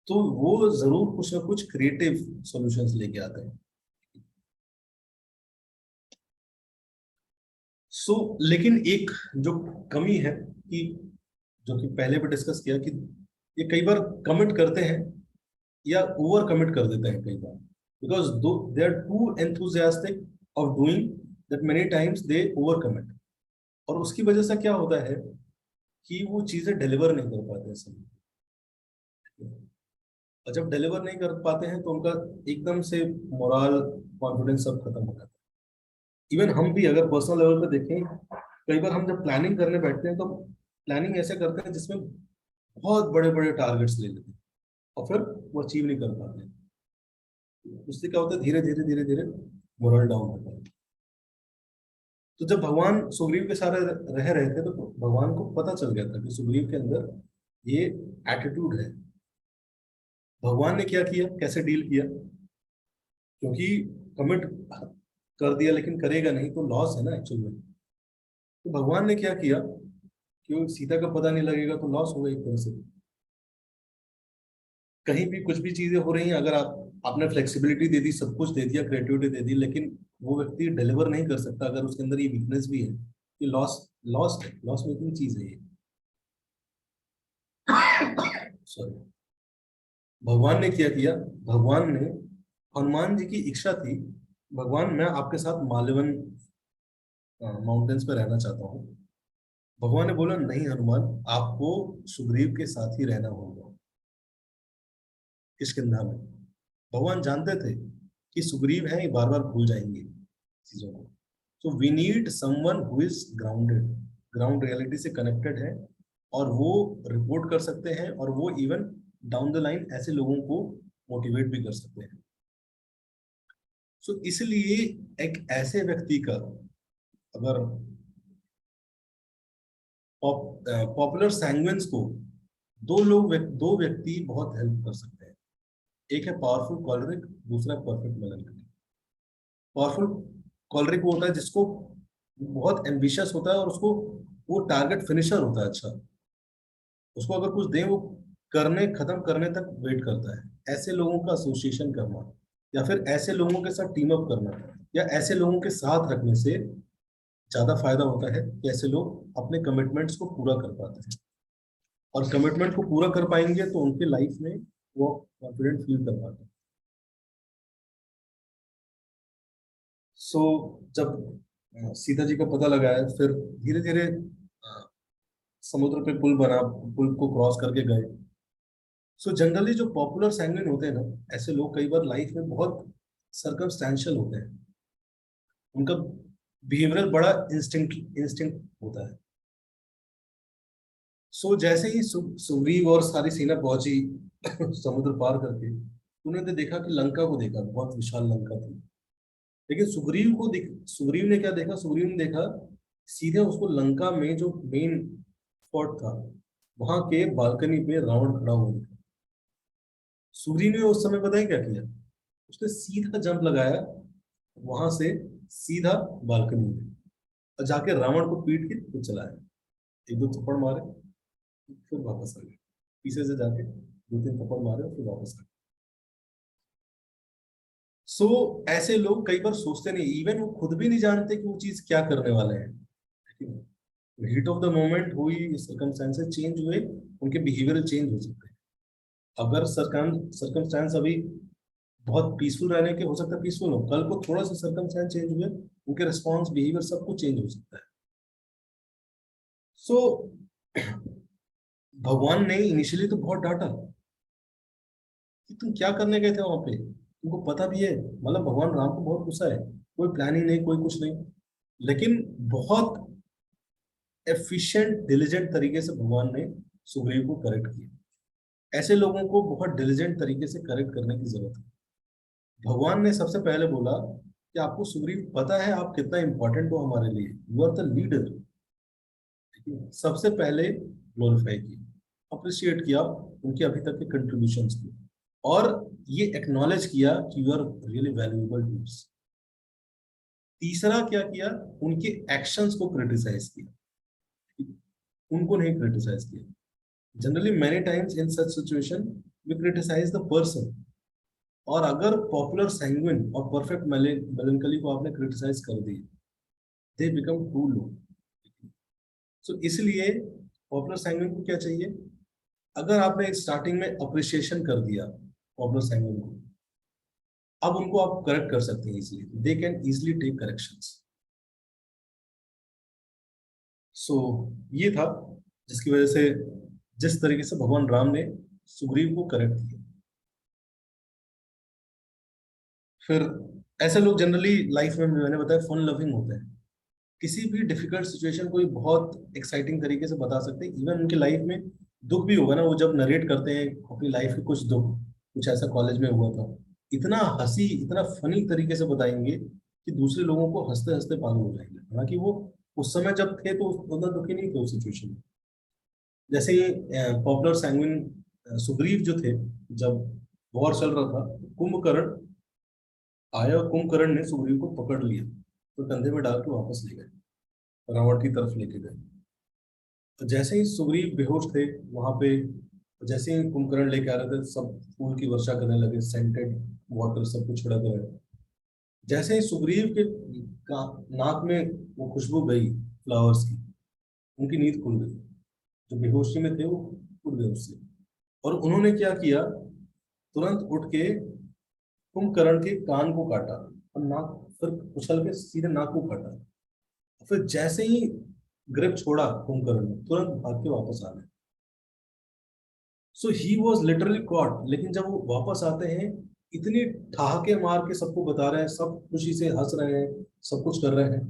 तो वो जरूर कुछ ना कुछ क्रिएटिव सॉल्यूशंस लेके आते हैं। लेकिन एक जो कमी है कि, जो कि पहले भी डिस्कस किया कि ये कई बार कमिट करते हैं या ओवर कमिट कर देते हैं कई बार, because they are too enthusiastic of doing that, many times they over commit. और उसकी वजह से क्या होता है कि वो चीजें डिलीवर नहीं कर पाते हैं समय पे। और जब डिलीवर नहीं कर पाते हैं तो उनका एकदम से मोरल, कॉन्फिडेंस सब खत्म हो जाता है। इवन हम भी अगर पर्सनल लेवल पे देखें, कई बार हम जब प्लानिंग करने बैठते हैं तो प्लानिंग ऐसे करते हैं जिसमें बहुत बड़े बड़े टारगेट्स ले लेते हैं और फिर वो अचीव नहीं कर पाते। उससे क्या होता है, धीरे धीरे धीरे धीरे मोरल डाउन होता है। तो जब भगवान सुग्रीव के साथ रह रहे थे तो भगवान को पता चल गया था कि सुग्रीव के अंदर ये एटीट्यूड है। भगवान ने क्या किया, कैसे डील किया, क्योंकि कमिट कर दिया लेकिन करेगा नहीं तो लॉस है ना एक्चुअल में। तो भगवान ने क्या किया कि सीता का पता नहीं लगेगा तो लॉस होगा एक तरह से। कहीं भी कुछ भी चीजें हो रही हैं, अगर आपने फ्लेक्सिबिलिटी दे दी, सब कुछ दे दिया, क्रिएटिविटी दे दी, लेकिन वो व्यक्ति डिलीवर नहीं कर सकता, अगर उसके अंदर ये वीकनेस भी है, कि लॉस, लॉस है, लॉस मेकिंग चीज है ये। सॉरी। भगवान ने क्या किया, भगवान ने, हनुमान जी की इच्छा थी, भगवान मैं आपके साथ मालवन माउंटेन्स पे रहना चाहता हूँ। भगवान ने बोला नहीं हनुमान, आपको सुग्रीव के साथ ही रहना होगा किष्किंधा में। भगवान जानते थे कि सुग्रीव है, ये बार बार भूल जाएंगे चीजों को। तो we need someone who is grounded, ground reality से कनेक्टेड है, और वो रिपोर्ट कर सकते हैं, और वो इवन डाउन द लाइन ऐसे लोगों को मोटिवेट भी कर सकते हैं। सो इसलिए एक ऐसे व्यक्ति का, अगर पॉपुलर सैंग्विन्स को दो व्यक्ति बहुत हेल्प कर सकते हैं। एक है पावरफुल कॉलरिक, दूसरा परफेक्ट मेलनकली। पावरफुल कॉलरिक वो होता है जिसको बहुत एम्बिशियस होता है और उसको वो टारगेट फिनिशर होता है। अच्छा, उसको अगर कुछ दें वो करने, खत्म करने तक वेट करता है। ऐसे लोगों का एसोसिएशन करना, या फिर ऐसे लोगों के साथ टीम अप करना, या ऐसे लोगों के साथ रखने से ज्यादा फायदा होता है कि ऐसे लोग अपने कमिटमेंट्स को पूरा कर पाते हैं। और कमिटमेंट को पूरा कर पाएंगे तो उनके लाइफ में वो कॉन्फिडेंट फील कर पाते हैं। सो जब सीता जी का पता लगाया, फिर धीरे धीरे समुद्र पे पुल बना, पुल को क्रॉस करके गए। सो जनरली जो पॉपुलर सैंग्विन होते हैं ना, ऐसे लोग कई बार लाइफ में बहुत सर्कमस्टेंशियल होते हैं। उनका बिहेवियरल बड़ा इंस्टिंक्ट इंस्टिंक्ट होता है। सो जैसे ही सुग्रीव और सारी सेना पहुंची समुद्र पार करके, उन्होंने देखा कि लंका को देखा, बहुत विशाल लंका थी। लेकिन सुग्रीव ने क्या देखा, सुग्रीव ने देखा सीधे उसको लंका में जो मेन फोर्ट था, वहां के बालकनी पे रावण खड़ा हुआ दिखा। सुग्रीव ने उस समय पता है क्या किया, उसने सीधा जंप लगाया वहां से, सीधा बालकनी में, और जाके रावण को पीट के तो चलाया। एक दो थप्पड़ मारे, फिर वापस आ गए। पीछे से जाके दो तीन थप्पड़ मारे और फिर वापस आ गए। सो ऐसे लोग कई बार सोचते नहीं, इवन वो खुद भी नहीं जानते कि वो चीज क्या करने वाले हैं। हीट ऑफ द मोमेंट हुई, सर्कमस्टेंसेस चेंज हुए, उनके बिहेवियर चेंज हो सकते हैं। अगर सर्कमस्टेंस अभी बहुत पीसफुल रहने के, हो सकता है पीसफुल हो, कल को थोड़ा सा सर्कमस्टेंस चेंज हुए, उनके रिस्पॉन्स, बिहेवियर सब कुछ चेंज हो सकता है। सो भगवान ने इनिशियली तो बहुत डांटा कि तुम क्या करने गए थे वहां पे, तुमको पता भी है, मतलब भगवान राम को बहुत गुस्सा है, कोई प्लानिंग नहीं, कोई कुछ नहीं। लेकिन बहुत एफिशिएंट डिलीजेंट तरीके से भगवान ने सुग्रीव को करेक्ट किया। ऐसे लोगों को बहुत डिलीजेंट तरीके से करेक्ट करने की जरूरत है। भगवान ने सबसे पहले बोला कि आपको सुग्रीव पता है आप कितना इंपॉर्टेंट हो हमारे लिए, यू आर द लीडर। सबसे पहले ग्लोरीफाई किया, अप्रिशिएट किया उनके अभी तक के कंट्रीब्यूशंस को, और ये एक्नॉलेज किया कि you are really valuable to us. तीसरा क्या किया, उनके एक्शंस को क्रिटिसाइज किया, उनको नहीं क्रिटिसाइज किया। Generally many times in such situation we criticise the person, और अगर पॉपुलर सैंग्विन और परफेक्ट मेलेंकली को आपने क्रिटिसाइज कर दी, दे बिकम टू लो। सो इसलिए पॉपुलर सैंग्विन को क्या चाहिए, अगर आपने स्टार्टिंग में अप्रिशिएशन कर दिया पॉपुलर सैंग्विन को, अब उनको आप करेक्ट कर सकते हैं easily, they can easily take corrections. So ये था, जिसकी वजह से जिस तरीके से भगवान राम ने सुग्रीव को करेक्ट किया। फिर ऐसे लोग जनरली लाइफ में, मैंने बताया, फन लविंग होते हैं। किसी भी डिफिकल्ट सिचुएशन को ये बहुत एक्साइटिंग तरीके से बता सकते हैं। इवन उनके लाइफ में दुख भी होगा ना, वो जब नरेट करते हैं अपनी लाइफ के कुछ दुख, कुछ ऐसा कॉलेज में हुआ था, इतना हंसी, इतना फनी तरीके से बताएंगे कि दूसरे लोगों को हंसते हंसते पागल हो जाएंगे। हालांकि वो उस समय जब थे तो उतना दुखी नहीं थे उस सिचुएशन में। जैसे ही पॉपुलर सैंग्विन सुग्रीव जो थे, जब वॉर चल रहा था, कुंभकर्ण आया और कुंभकर्ण ने सुग्रीव को पकड़ लिया, तो कंधे में डाल के वापस ले गए, रावण की तरफ लेके गए। तो जैसे ही सुग्रीव बेहोश थे वहां पे, जैसे ही कुंभकर्ण लेके आ रहे थे, सब फूल की वर्षा करने लगे, सेंटेड वाटर सब कुछ छिड़क रहे। जैसे ही सुग्रीव के नाक में वो खुशबू गई फ्लावर्स की, उनकी नींद खुल गई। जो बेहोशी में थे वो उठ गए उससे। और उन्होंने क्या किया, तुरंत उठ के कुंभकर्ण के कान को काटा और नाक, फिर उछल के सीधे नाक को काटा। फिर जैसे ही ग्रिप छोड़ा कुंभकर्ण ने, तुरंत भाग के वापस आ गए। सो ही वॉज लिटरली कॉट। लेकिन जब वो वापस आते हैं, इतनी ठहाके मार के सबको बता रहे हैं, सब खुशी से हंस रहे हैं, सब कुछ कर रहे हैं।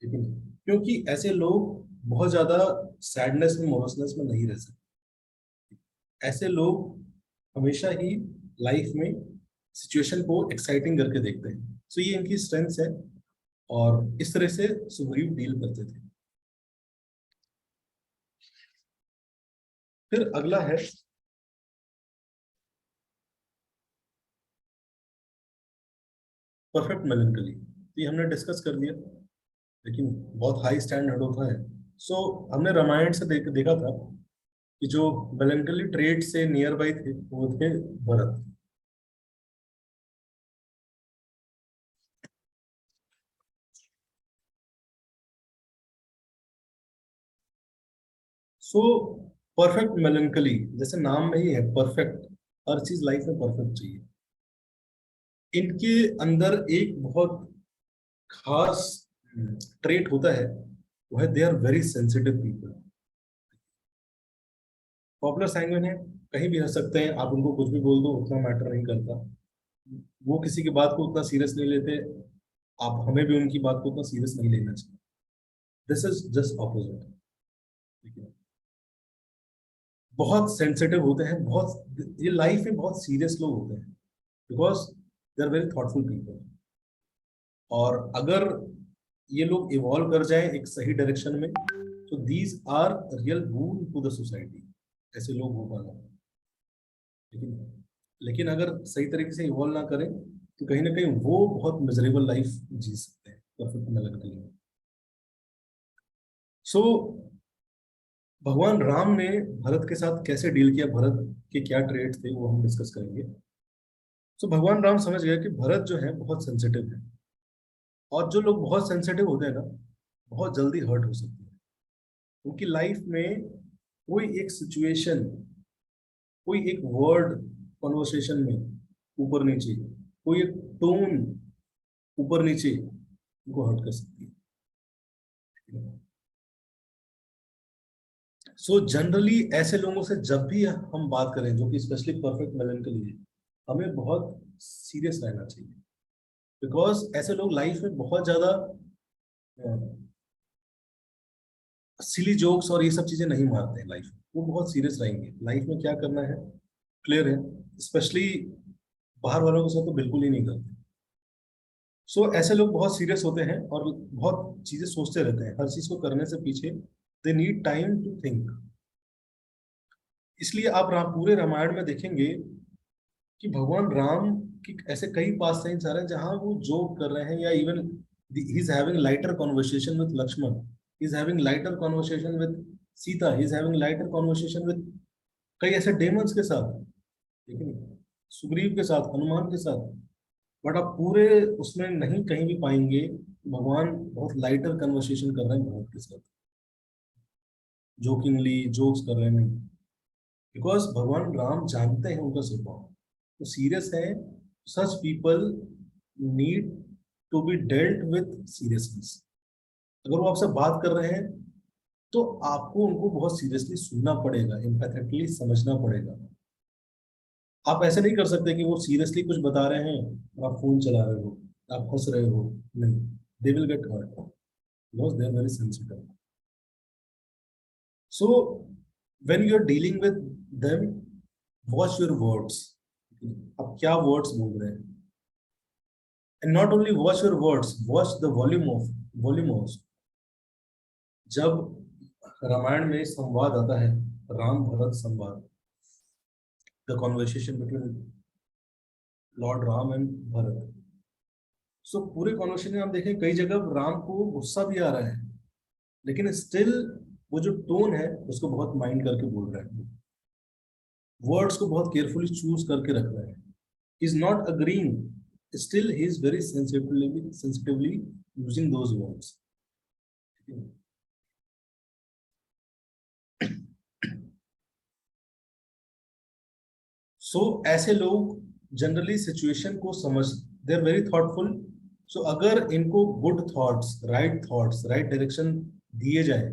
लेकिन क्योंकि ऐसे लोग बहुत ज्यादा सैडनेस में, मोरसनेस में नहीं रह सकते। ऐसे लोग हमेशा ही लाइफ में सिचुएशन को एक्साइटिंग करके देखते हैं। सो ये इनकी स्ट्रेंथ है, और इस तरह से सुग्रीव डील करते थे। फिर अगला है परफेक्ट मेलेंकली। ये हमने डिस्कस कर लिया, लेकिन बहुत हाई स्टैंडर्ड होता है। सो हमने रामायण से देखा था कि जो मेलेंकली ट्रेड से नियर बाई थे वो थे भरत। सो परफेक्ट मेलेंकली, जैसे नाम में ही है परफेक्ट, हर चीज लाइफ में परफेक्ट चाहिए। इनके अंदर एक बहुत खास ट्रेट होता है, वो है they are very sensitive people. Popular sanguine है, कहीं भी हंस सकते हैं, आप उनको कुछ भी बोल दो, उतना मैटर नहीं करता। वो किसी की बात को उतना सीरियस नहीं लेते। आप, हमें भी उनकी बात को उतना सीरियस नहीं लेना चाहिए। This is just opposite. ठीक है, बहुत सेंसिटिव होते हैं, बहुत, ये लाइफ में बहुत सीरियस लोग होते हैं, because they are very thoughtful people. और अगर ये लोग इवॉल्व कर जाए एक सही डायरेक्शन में, तो these are real boon to the society. ऐसे लोग हो पाना। लेकिन लेकिन अगर सही तरीके से इवॉल्व ना करें, तो कहीं ना कहीं वो बहुत मिजरेबल लाइफ जी सकते हैं परफेक्ट मिलन के लिए। सो भगवान राम ने भरत के साथ कैसे डील किया, भरत के क्या ट्रेट थे, वो हम डिस्कस करेंगे। सो भगवान राम समझ गए कि भरत जो है बहुत सेंसिटिव है, और जो लोग बहुत सेंसिटिव होते हैं ना, बहुत जल्दी हर्ट हो सकते हैं। उनकी लाइफ में कोई एक सिचुएशन, कोई एक वर्ड कॉन्वर्सेशन में ऊपर नीचे, कोई एक टोन ऊपर नीचे उनको हर्ट कर सकती है। सो जनरली ऐसे लोगों से जब भी हम बात करें, जो कि स्पेशली परफेक्ट मेलन के लिए, हमें बहुत सीरियस रहना चाहिए। बिकॉज ऐसे लोग लाइफ में बहुत ज्यादा सिली जोक्स और ये सब चीजें नहीं मारते हैं लाइफ में। वो बहुत सीरियस रहेंगे, लाइफ में क्या करना है क्लियर है। स्पेशली बाहर वालों के साथ तो बिल्कुल ही नहीं करते। सो ऐसे लोग बहुत सीरियस होते हैं और बहुत चीजें सोचते रहते हैं। हर चीज को करने से पीछे they need time to think. इसलिए आप पूरे रामायण में देखेंगे कि भगवान राम की ऐसे कई पास साइंस आ रहे हैं जहां वो जोक कर रहे हैं, या even he is having lighter conversation with Lakshman, he is having lighter conversation with Sita, he is having lighter conversation with कई ऐसे डेमंस के साथ, ठीक है, सुग्रीव के साथ, हनुमान के साथ। बट आप पूरे उसमें नहीं कहीं भी पाएंगे कि भगवान बहुत लाइटर कन्वर्सेशन कर रहे हैं भरत के साथ, जोकिंगली जोक्स कर रहे हैं, नहीं। बिकॉज भगवान राम जानते हैं उनका स्वभाव तो सीरियस है। Such people need to be dealt with seriousness. अगर वो आपसे बात कर रहे हैं तो आपको उनको बहुत सीरियसली सुनना पड़ेगा, एम्पैथेटिकली समझना पड़ेगा। आप ऐसे नहीं कर सकते कि वो सीरियसली कुछ बता रहे हैं और आप फोन चला रहे हो, आप हंस रहे हो। नहीं, they will get hurt because they are very sensitive. So when you are dealing with them, watch your words. आप क्या वर्ड्स बोल रहे हैं, and not only watch your words, watch the volume of. जब रामायण में संवाद आता है, राम भरत संवाद, the conversation between lord Ram and Bharat, so पूरे कॉन्वर्सेशन में आप देखें कई जगह राम को गुस्सा भी आ रहा है, लेकिन स्टिल वो जो टोन है उसको बहुत माइंड करके बोल रहा है, वर्ड्स को बहुत केयरफुली चूज करके रख रहा है, is not agreeing, still he is very sensitively using those words. So ऐसे लोग जनरली सिचुएशन को समझ, they are very thoughtful. So अगर इनको गुड थॉट्स राइट डायरेक्शन दिए जाए,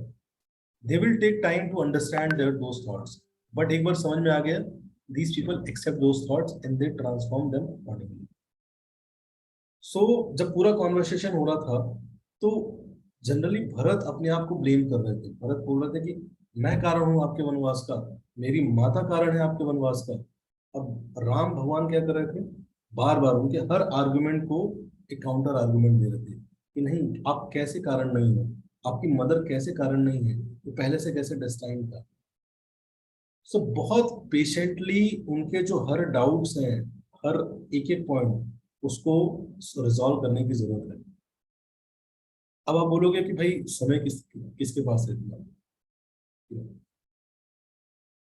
they will take time to understand their those thoughts, but एक बार समझ में आ गया, these people accept those thoughts and they transform them accordingly. So जब पूरा कॉन्वर्सेशन हो रहा था, तो जनरली भरत अपने आप को ब्लेम कर रहे थे, भरत बोल रहे थे कि मैं कारण हूं आपके वनवास का, मेरी माता कारण है आपके वनवास का। अब राम भगवान क्या कर रहे थे, बार बार उनके हर आर्गुमेंट को एक काउंटर आर्गुमेंट दे रहे थे कि नहीं, आप कैसे कारण नहीं हो, आपकी मदर कैसे कारण नहीं है, वो पहले से कैसे डेस्टाइन था। सो बहुत पेशेंटली उनके जो हर डाउट्स हैं, हर एक एक पॉइंट, उसको रिजॉल्व करने की जरूरत है। अब आप बोलोगे कि भाई समय किसके पास है इतना,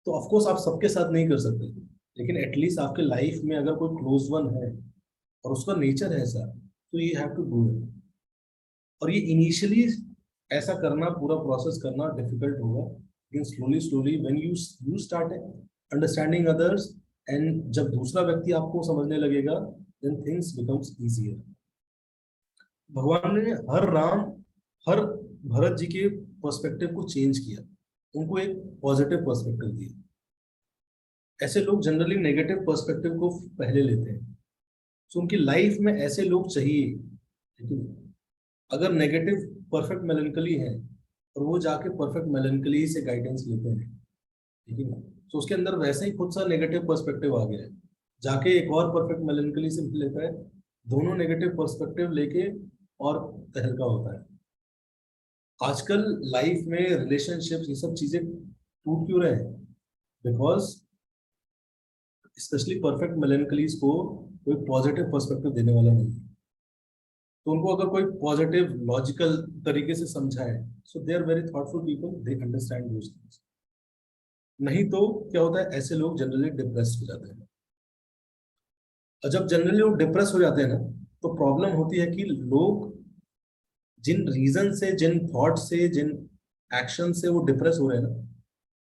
तो ऑफ कोर्स आप सबके साथ नहीं कर सकते, लेकिन एटलीस्ट आपके लाइफ में अगर कोई क्लोज वन है और उसका नेचर है ऐसा, तो you have to do it. और ये इनिशियली ऐसा करना, पूरा प्रोसेस करना डिफिकल्ट होगा, लेकिन slowly slowly when you start understanding others, and जब दूसरा व्यक्ति आपको समझने लगेगा, देन थिंग्स बिकम्स इजियर। भगवान ने हर भरत जी के पर्सपेक्टिव को चेंज किया, उनको एक पॉजिटिव पर्सपेक्टिव दिया। ऐसे लोग जनरली नेगेटिव पर्सपेक्टिव को पहले लेते हैं, तो उनकी लाइफ में ऐसे लोग चाहिए। लेकिन अगर नेगेटिव परफेक्ट मेलेंकली है और वो जाके परफेक्ट मेलेंकली से गाइडेंस लेते हैं, ठीक है ना, तो उसके अंदर वैसे ही खुद सा नेगेटिव पर्सपेक्टिव आ गया है, जाके एक और परफेक्ट मेलेंकली से मिल लेता है, दोनों नेगेटिव पर्सपेक्टिव लेके और तहलका होता है। आजकल लाइफ में रिलेशनशिप ये सब चीजें टूट क्यों रहे हैं, बिकॉज स्पेशली परफेक्ट मेलेंकलीज को कोई पॉजिटिव पर्सपेक्टिव देने वाला नहीं है। तो उनको अगर कोई पॉजिटिव लॉजिकल तरीके से समझाए, so they are very thoughtful people, they understand those things. नहीं तो क्या होता है, ऐसे लोग जनरली डिप्रेस हो जाते हैं। और जब जनरली लोग डिप्रेस हो जाते हैं ना, तो प्रॉब्लम होती है कि लोग जिन रीजन से, जिन थॉट से, जिन एक्शन से वो डिप्रेस हो रहे हैं ना,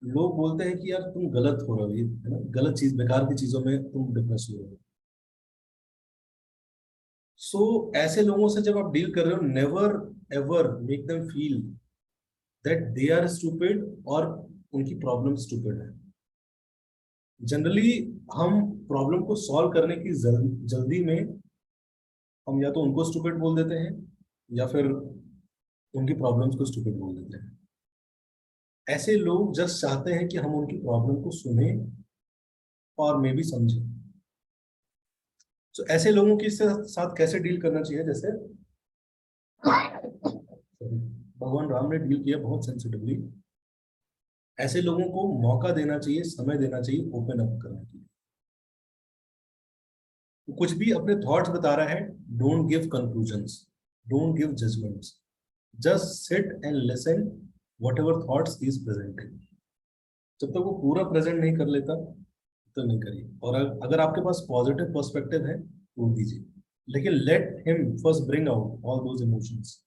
लोग बोलते हैं कि यार तुम गलत हो रहे हो, ये है ना, गलत चीज, बेकार की चीजों में तुम डिप्रेस हो रहे हो। सो ऐसे लोगों से जब आप डील कर रहे हो, never ever make them feel that they are stupid और उनकी प्रॉब्लम स्टूपिड है। जनरली हम प्रॉब्लम को सॉल्व करने की जल्दी में हम या तो उनको स्टूपिड बोल देते हैं, या फिर उनकी प्रॉब्लम्स को स्टूपिड बोल देते हैं। ऐसे लोग जस्ट चाहते हैं कि हम उनकी प्रॉब्लम को सुने और मे भी समझें। तो ऐसे लोगों के साथ कैसे डील करना चाहिए, जैसे भगवान राम ने डील किया बहुत सेंसिटिवली। ऐसे लोगों को मौका देना चाहिए, समय देना चाहिए ओपन अप करने के लिए। तो कुछ भी अपने थॉट्स बता रहा है, don't give conclusions, don't give judgements, just sit and listen whatever thoughts is presenting. जब तक वो पूरा प्रेजेंट नहीं कर लेता, तो नहीं करिए। और अगर आपके पास पॉजिटिव पर्सपेक्टिव है तो दीजिए, लेकिन let him first bring out all those emotions.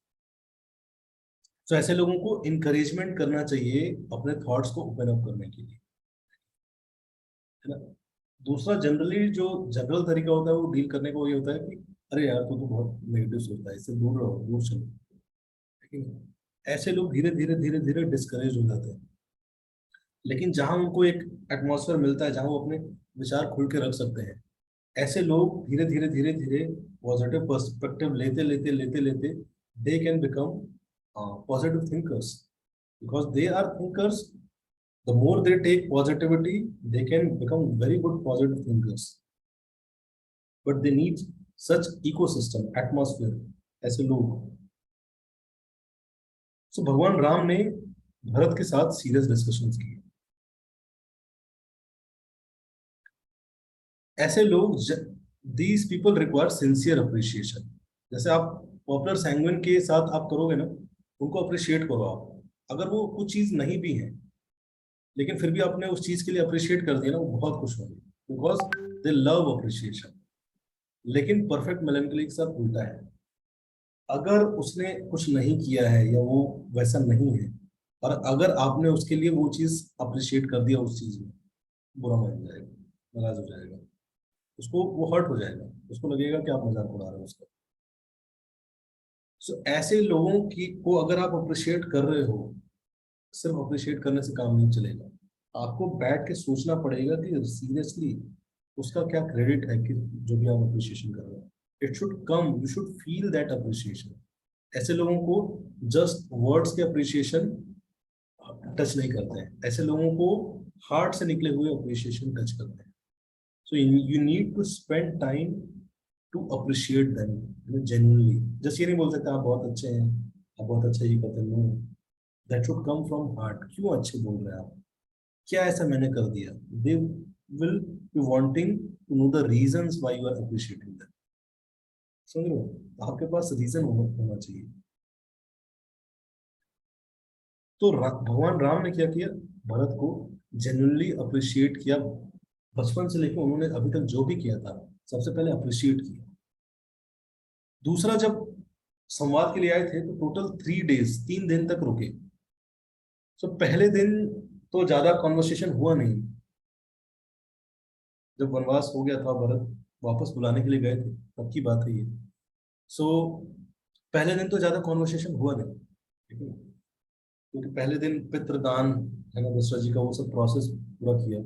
तो ऐसे लोगों को इंकरेजमेंट करना चाहिए अपने थॉट्स को ओपन अप करने के लिए, है ना। दूसरा जनरली जो जनरल तरीका होता है वो डील करने का, वही होता है कि अरे यार तू तो बहुत नेगेटिव सोचता है, इससे दूर रहो, दूर चलो, ठीक है। ऐसे लोग धीरे धीरे धीरे धीरे डिस्करेज हो जाते हैं। लेकिन जहां उनको एक एटमॉस्फेयर मिलता है जहां वो अपने विचार खुल के रख सकते हैं, ऐसे लोग धीरे धीरे धीरे धीरे पॉजिटिव पर्सपेक्टिव लेते लेते लेते लेते they can become positive thinkers, because they are thinkers. The more they take positivity, they can become very good positive thinkers. But they need such ecosystem atmosphere, ऐसे लोग. सो भगवान राम ने भरत के साथ सीरियस डिस्कशंस किए. ऐसे लोग, these people require sincere appreciation. जैसे आप पॉपुलर सैंग्विन के साथ आप करोगे ना, उनको अप्रिशिएट करो आप, अगर वो कुछ चीज नहीं भी है लेकिन फिर भी आपने उस चीज के लिए अप्रिशिएट कर दिया ना, वो बहुत खुश होंगे, बिकॉज दे लव अप्रिशिएशन. लेकिन परफेक्ट मेलेंकली के साथ उल्टा है. अगर उसने कुछ नहीं किया है या वो वैसा नहीं है, और अगर आपने उसके लिए वो चीज अप्रिशिएट कर दिया, उस चीज में बुरा मान जाएगा, नाराज हो जाएगा, उसको वो हर्ट हो जाएगा, उसको लगेगा कि आप मजाक उड़ा रहे हो उसका. सो ऐसे लोगों की को अगर आप अप्रिशिएट कर रहे हो, सिर्फ अप्रिशिएट करने से काम नहीं चलेगा. आपको बैठ के सोचना पड़ेगा कि सीरियसली उसका क्या क्रेडिट है कि जो भी आप अप्रिशिएशन कर रहे हो. It should come, you should feel that appreciation. ऐसे लोगों को जस्ट वर्ड्स के अप्रिशिएशन टच नहीं करते हैं, ऐसे लोगों को हार्ट से निकले हुए अप्रिशिएशन टच करते हैं. So you need to spend time to appreciate them genuinely. Just ये नहीं बोल सकते आप बहुत अच्छे हैं, आप बहुत अच्छा ये करते हैं. That should come from heart. क्यों अच्छे बोल रहे हैं आप, क्या ऐसा मैंने कर दिया. They will be wanting to know the reasons why you are appreciating them. समझ रहे हो, आपके पास रीजन होना चाहिए. तो भगवान राम ने क्या किया, भरत को जेन्युइनली अप्रिशिएट किया. बचपन से लेकर उन्होंने अभी तक जो भी किया था, सबसे पहले अप्रिशिएट किया. दूसरा, जब संवाद के लिए आए थे तो टोटल 3 डेज, 3 दिन तक रुके. तो पहले दिन तो ज्यादा कॉन्वर्सेशन हुआ नहीं. जब वनवास हो गया था, भरत वापस बुलाने के लिए गए थे, तब की बात है ये. सो पहले दिन तो ज्यादा कॉन्वर्सेशन हुआ नहीं, ठीक है, क्योंकि पहले दिन पितृदान है ना, दशरथ जी का वो सब प्रोसेस पूरा किया.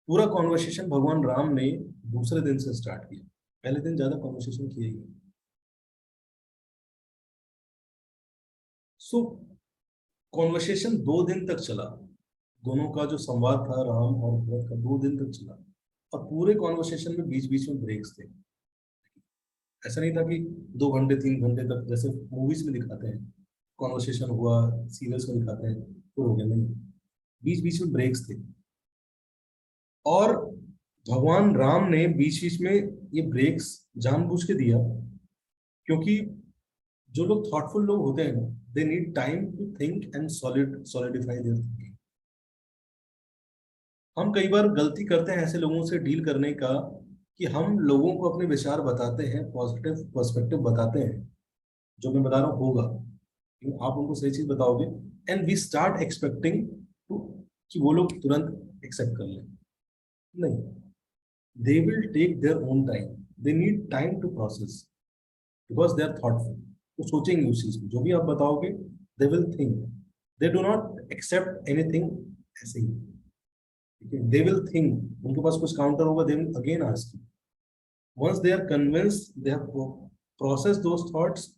पूरा कॉन्वर्सेशन भगवान राम ने दूसरे दिन से स्टार्ट किया. पहले दिन ज्यादा कॉन्वर्सेशन किया ही नहीं. सो कॉन्वर्सेशन 2 दिन तक चला. दोनों का जो संवाद था राम और भरत का, 2 दिन तक चला. और पूरे कॉन्वर्सेशन में बीच बीच में ब्रेक्स थे. ऐसा नहीं था कि 2 घंटे 3 घंटे तक जैसे मूवीज में दिखाते हैं कॉन्वर्सेशन हुआ, सीरियल्स में दिखाते हैं तो हो गया, नहीं. बीच बीच में ब्रेक्स थे. और भगवान राम ने बीच बीच में ये ब्रेक्स जानबूझ के दिया, क्योंकि जो लोग थॉटफुल लोग होते हैं ना, they need time to think and solidify their thinking. हम कई बार गलती करते हैं ऐसे लोगों से डील करने का, कि हम लोगों को अपने विचार बताते हैं, पॉजिटिव पर्सपेक्टिव बताते हैं, जो मैं बता रहा हूँ होगा, लेकिन आप उनको सही चीज बताओगे, and we start expecting to कि वो लोग तुरंत एक्सेप्ट कर लें. नहीं, they will take their own time. They need time to process, because they are thoughtful. वो सोचेंगे उस चीज को, जो भी आप बताओगे they will think. They do not accept anything ऐसे ही, ठीक है. दे विल थिंक, उनके पास कुछ काउंटर होगा, they will again ask. Once they are convinced, they have process those thoughts,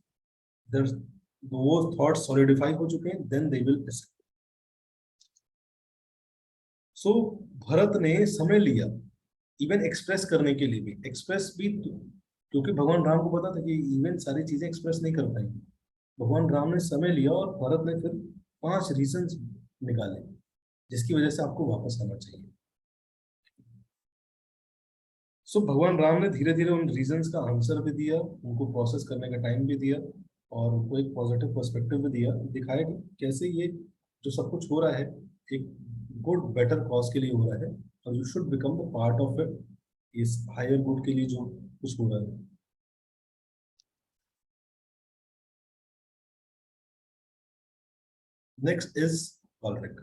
वो थॉट्स सॉलिडिफाई हो चुके हैं, then they will accept. So Bharat ने समय लिया इवन एक्सप्रेस करने के लिए भी, एक्सप्रेस भी क्योंकि भगवान राम को पता था कि इवन सारी चीजें एक्सप्रेस नहीं कर पाएंगे. भगवान राम ने समय लिया और भरत ने फिर 5 रीजन निकाले जिसकी वजह से आपको वापस आना चाहिए. सो भगवान राम ने धीरे धीरे उन रीजंस का आंसर भी दिया, उनको प्रोसेस करने का टाइम भी दिया, और उनको एक पॉजिटिव पर्सपेक्टिव भी दिया, दिखाया कि कैसे ये जो सब कुछ हो रहा है एक गुड बेटर कॉज के लिए हो रहा है, और you should become the part of it, इस हायर गुड के लिए जो कुछ हो रहा है. Next is choleric,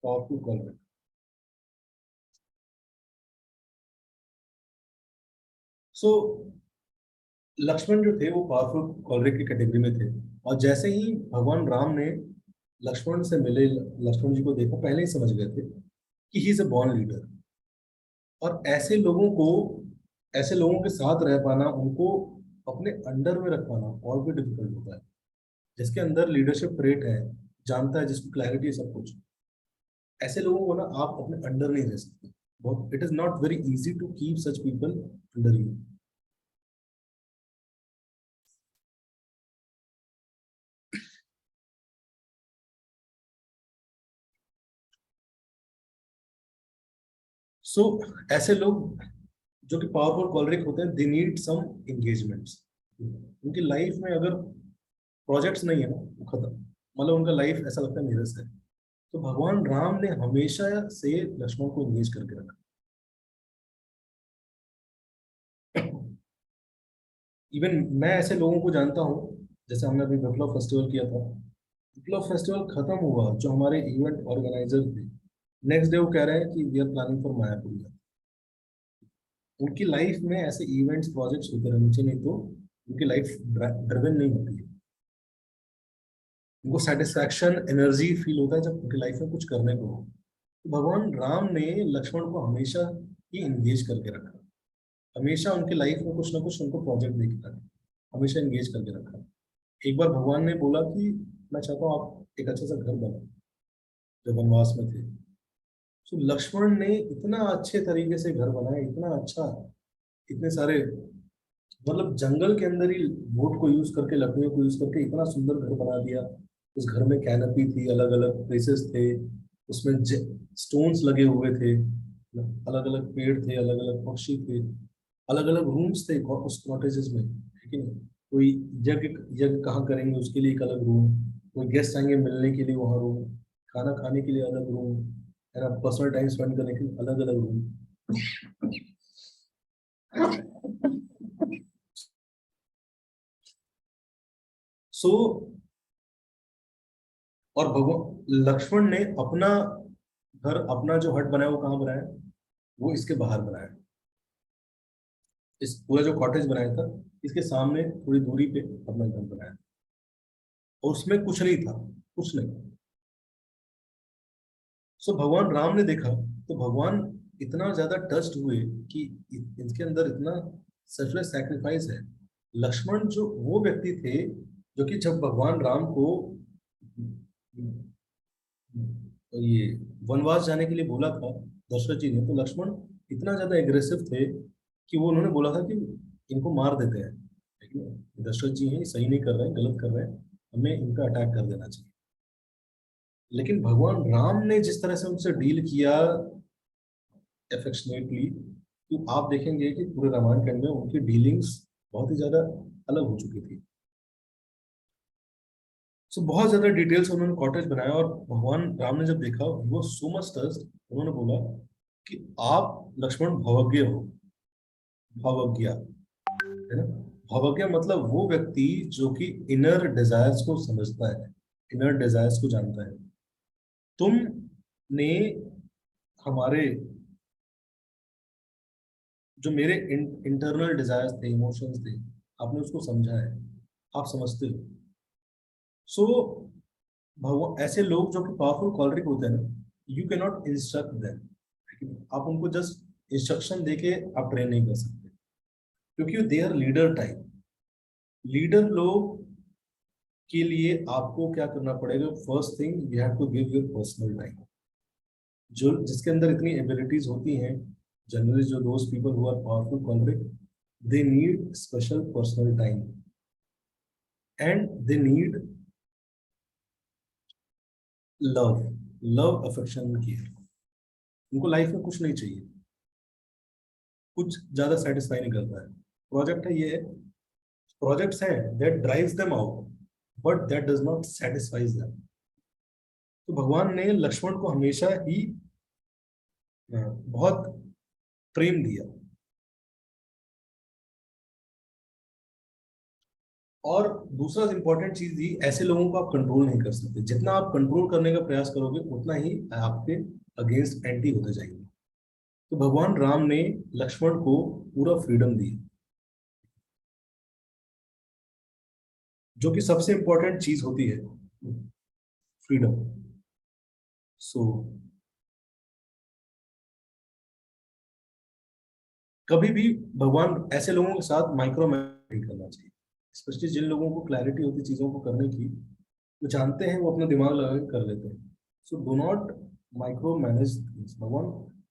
powerful choleric. So Lakshman जो थे वो पावरफुल कॉलरिक की कैटेगरी में थे। और जैसे ही भगवान राम ने लक्ष्मण से मिले, लक्ष्मण जी को देखा, पहले ही समझ गए थे कि he is a born leader. और ऐसे लोगों के साथ रह पाना, उनको अपने अंडर में रख पाना और भी डिफिकल्ट होता है। जिसके अंदर लीडरशिप ट्रेट है, जानता है, जिसको क्लैरिटी है सब कुछ, ऐसे लोगों को ना आप अपने अंडर नहीं रह सकते। बहुत, it is not very easy to keep such people under you. So ऐसे लोग जो कि पावरफुल कॉलरिक होते हैं, दे नीड सम एंगेजमेंट्स। उनकी लाइफ में अगर प्रोजेक्ट्स नहीं है ना, वो खत्म। मतलब उनका लाइफ ऐसा लगता है नीरस है। तो भगवान राम ने हमेशा से लक्ष्मण को एंगेज करके रखा। इवन मैं ऐसे लोगों को जानता हूँ, जैसे हमने अभी विप्लव फेस्टिवल किया था। विप्लव फेस्टिवल खत्म हुआ, जो हमारे इवेंट ऑर्गेनाइजर थे, नेक्स्ट डे वो कह रहे हैं कि we are planning for Mayapur. उनकी लाइफ में ऐसे इवेंट्स प्रोजेक्ट्स होते रहने चाहिए, नहीं तो उनकी लाइफ ड्रिवन नहीं होती है। उनको सेटिस्फैक्शन, एनर्जी फील होता है जब उनकी लाइफ में कुछ करने को हो। तो भगवान राम ने लक्ष्मण को हमेशा ही इंगेज करके रखा। हमेशा उनकी लाइफ में कुछ ना कुछ उनको प्रोजेक्ट देके रखा, हमेशा इंगेज करके रखा। एक बार भगवान ने बोला कि मैं चाहता हूँ आप एक अच्छा सा घर बनाओ, जब वनवास में थे। तो लक्ष्मण ने इतना अच्छे तरीके से घर बनाया, इतना अच्छा, इतने सारे, मतलब जंगल के अंदर ही वुड को यूज करके, लकड़ियों को यूज करके इतना सुंदर घर बना दिया। उस घर में कैनपी थी, अलग अलग प्लेसेस थे, उसमें स्टोन्स लगे हुए थे, अलग अलग पेड़ थे, अलग अलग पक्षी थे, अलग अलग रूम्स थे उस कॉटेजेस में, है कि नहीं? कोई यज्ञ यज्ञ कहाँ करेंगे उसके लिए एक अलग रूम, कोई गेस्ट आएंगे मिलने के लिए वहाँ रूम, खाना खाने के लिए अलग रूम, है ना, पर्सनल टाइम स्पेंड करने के लिए अलग अलग रूम। सो और भगवान लक्ष्मण ने अपना घर, अपना जो हट बनाया वो कहाँ बनाया? वो इसके बाहर बनाया। इस पूरा जो कॉटेज बनाया था, इसके सामने थोड़ी दूरी पे अपना घर बनाया। और उसमें कुछ नहीं था, कुछ नहीं। सो भगवान राम ने देखा, तो भगवान इतना ज्यादा टच्ड हुए कि इनके अंदर इतना सेल्फलेस सैक्रिफाइस है। लक्ष्मण जो वो व्यक्ति थे, जो कि जब भगवान राम को ये वनवास जाने के लिए बोला था दशरथ जी ने, तो लक्ष्मण इतना ज्यादा एग्रेसिव थे कि वो उन्होंने बोला था कि इनको मार देते हैं, लेकिन दशरथ जी हैं, सही नहीं कर रहे हैं, गलत कर रहे हैं, हमें इनका अटैक कर देना चाहिए। लेकिन भगवान राम ने जिस तरह से उनसे डील किया एफेक्शनेटली, कि आप देखेंगे कि पूरे रामायण खंड में उनकी डीलिंग्स बहुत ही ज्यादा अलग हो चुकी थी। सो बहुत ज्यादा डिटेल्स उन्होंने कॉटेज बनाया, और भगवान राम ने जब देखा वो सो मच टच्ड, उन्होंने बोला कि आप लक्ष्मण भवज्ञ हो। भवज्ञ, है ना? भवज्ञ मतलब वो व्यक्ति जो कि इनर डिजायर्स को समझता है, इनर डिजायर्स को जानता है। तुमने हमारे, जो मेरे इंटरनल डिजायर्स थे, इमोशंस थे, आपने उसको समझा है, आप समझते हो। सो भगवान, ऐसे लोग जो कि पावरफुल कॉलरिक होते हैं ना, you can not instruct them. आप उनको जस्ट इंस्ट्रक्शन देके आप ट्रेन नहीं कर सकते, क्योंकि they are leader type. Leader लोग के लिए आपको क्या करना पड़ेगा? First thing, you have to give your personal time. जो जिसके अंदर इतनी एबिलिटीज होती हैं, जनरली जो those people who are powerful choleric, they need special personal time, and they need love, love, affection, care. उनको लाइफ में कुछ नहीं चाहिए, कुछ ज्यादा सेटिस्फाई नहीं करता है। प्रोजेक्ट है ये, प्रोजेक्ट्स हैं that drives them out, but that does not satisfies them. तो भगवान ने लक्ष्मण को हमेशा ही बहुत प्रेम दिया। और दूसरा इंपॉर्टेंट चीज थी, ऐसे लोगों को आप कंट्रोल नहीं कर सकते। जितना आप कंट्रोल करने का प्रयास करोगे, उतना ही आपके अगेंस्ट एंटी होते जाएंगे। तो भगवान राम ने लक्ष्मण को पूरा फ्रीडम दी। जो कि सबसे इंपॉर्टेंट चीज होती है, फ्रीडम। सो कभी भी भगवान ऐसे लोगों के साथ माइक्रो मैनेज नहीं करना चाहिए, स्पेशली जिन लोगों को क्लैरिटी होती है चीजों को करने की, वो जानते हैं, वो अपना दिमाग लगा के कर लेते हैं। सो डो नॉट माइक्रो मैनेज। भगवान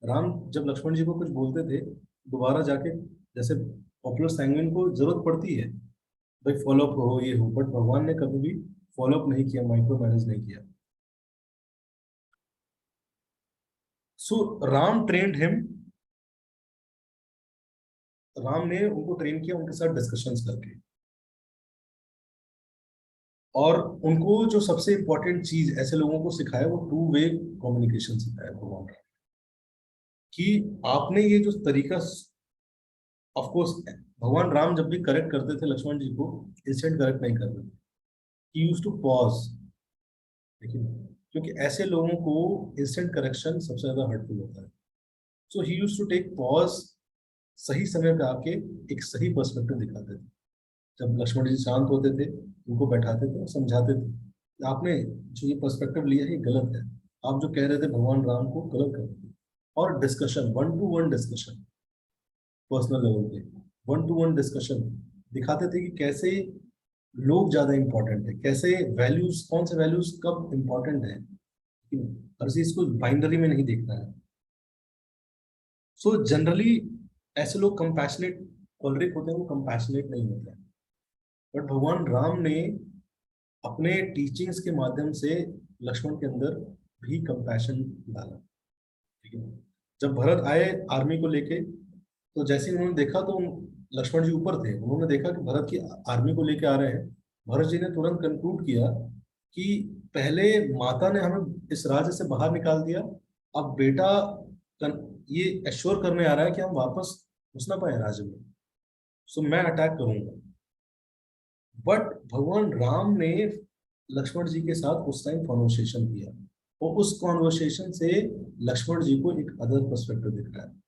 राम जब लक्ष्मण जी को कुछ बोलते थे, दोबारा जाके, जैसे पॉपुलर सैंगविन को जरूरत पड़ती है भाई फॉलो अप हो ये हो, बट भगवान ने कभी भी फॉलो अप नहीं किया, माइक्रो मैनेज नहीं किया। सो राम ट्रेंड हिम, राम ने उनको ट्रेन किया उनके साथ डिस्कशंस करके। और उनको जो सबसे इंपॉर्टेंट चीज ऐसे लोगों को सिखाया वो टू वे कम्युनिकेशन सिखाया भगवान ने। कि आपने ये जो तरीका, ऑफ कोर्स भगवान राम जब भी करेक्ट करते थे लक्ष्मण जी को, इंस्टेंट करेक्ट नहीं करते थे, ही यूज टू पॉज। लेकिन क्योंकि ऐसे लोगों को इंस्टेंट करेक्शन सबसे ज्यादा हर्टफुल होता है, so he use to take pause, सही समय पे आके एक सही पर्सपेक्टिव दिखाते थे। जब लक्ष्मण जी शांत होते थे, उनको बैठाते थे और समझाते थे कि आपने जो ये पर्सपेक्टिव लिया है ये गलत है, आप जो कह रहे थे भगवान राम को गलत कर रहे थे। और discussion, one two one discussion, personal level पे वन टू वन डिस्कशन दिखाते थे कि कैसे लोग ज्यादा इंपॉर्टेंट है, कैसे वैल्यूज, कौन से वैल्यूज कब इंपॉर्टेंट है, कि हर चीज को बाइंडरी में नहीं देखना है। सो जनरली ऐसे लोग कंपैशनेट, कॉलरिक होते हैं, वो कंपैशनेट नहीं होते हैं। बट भगवान राम ने अपने टीचिंग्स के माध्यम से लक्ष्मण के अंदर भी कंपैशन डाला। ठीक है, जब भरत आए आर्मी को लेके, तो जैसे ही उन्होंने देखा तो लक्ष्मण जी ऊपर थे, उन्होंने देखा कि भरत की आर्मी को लेके आ रहे हैं। भरत जी ने तुरंत कंक्लूड किया कि पहले माता ने हमें इस राज्य से बाहर निकाल दिया, अब बेटा ये एश्योर करने आ रहा है कि हम वापस घुस ना पाए राज्य में, सो मैं अटैक करूंगा। बट भगवान राम ने लक्ष्मण जी के साथ उस टाइम कॉन्वर्सेशन किया, और उस कॉन्वर्सेशन से लक्ष्मण जी को एक अदर पर्सपेक्टिव दिख रहा है।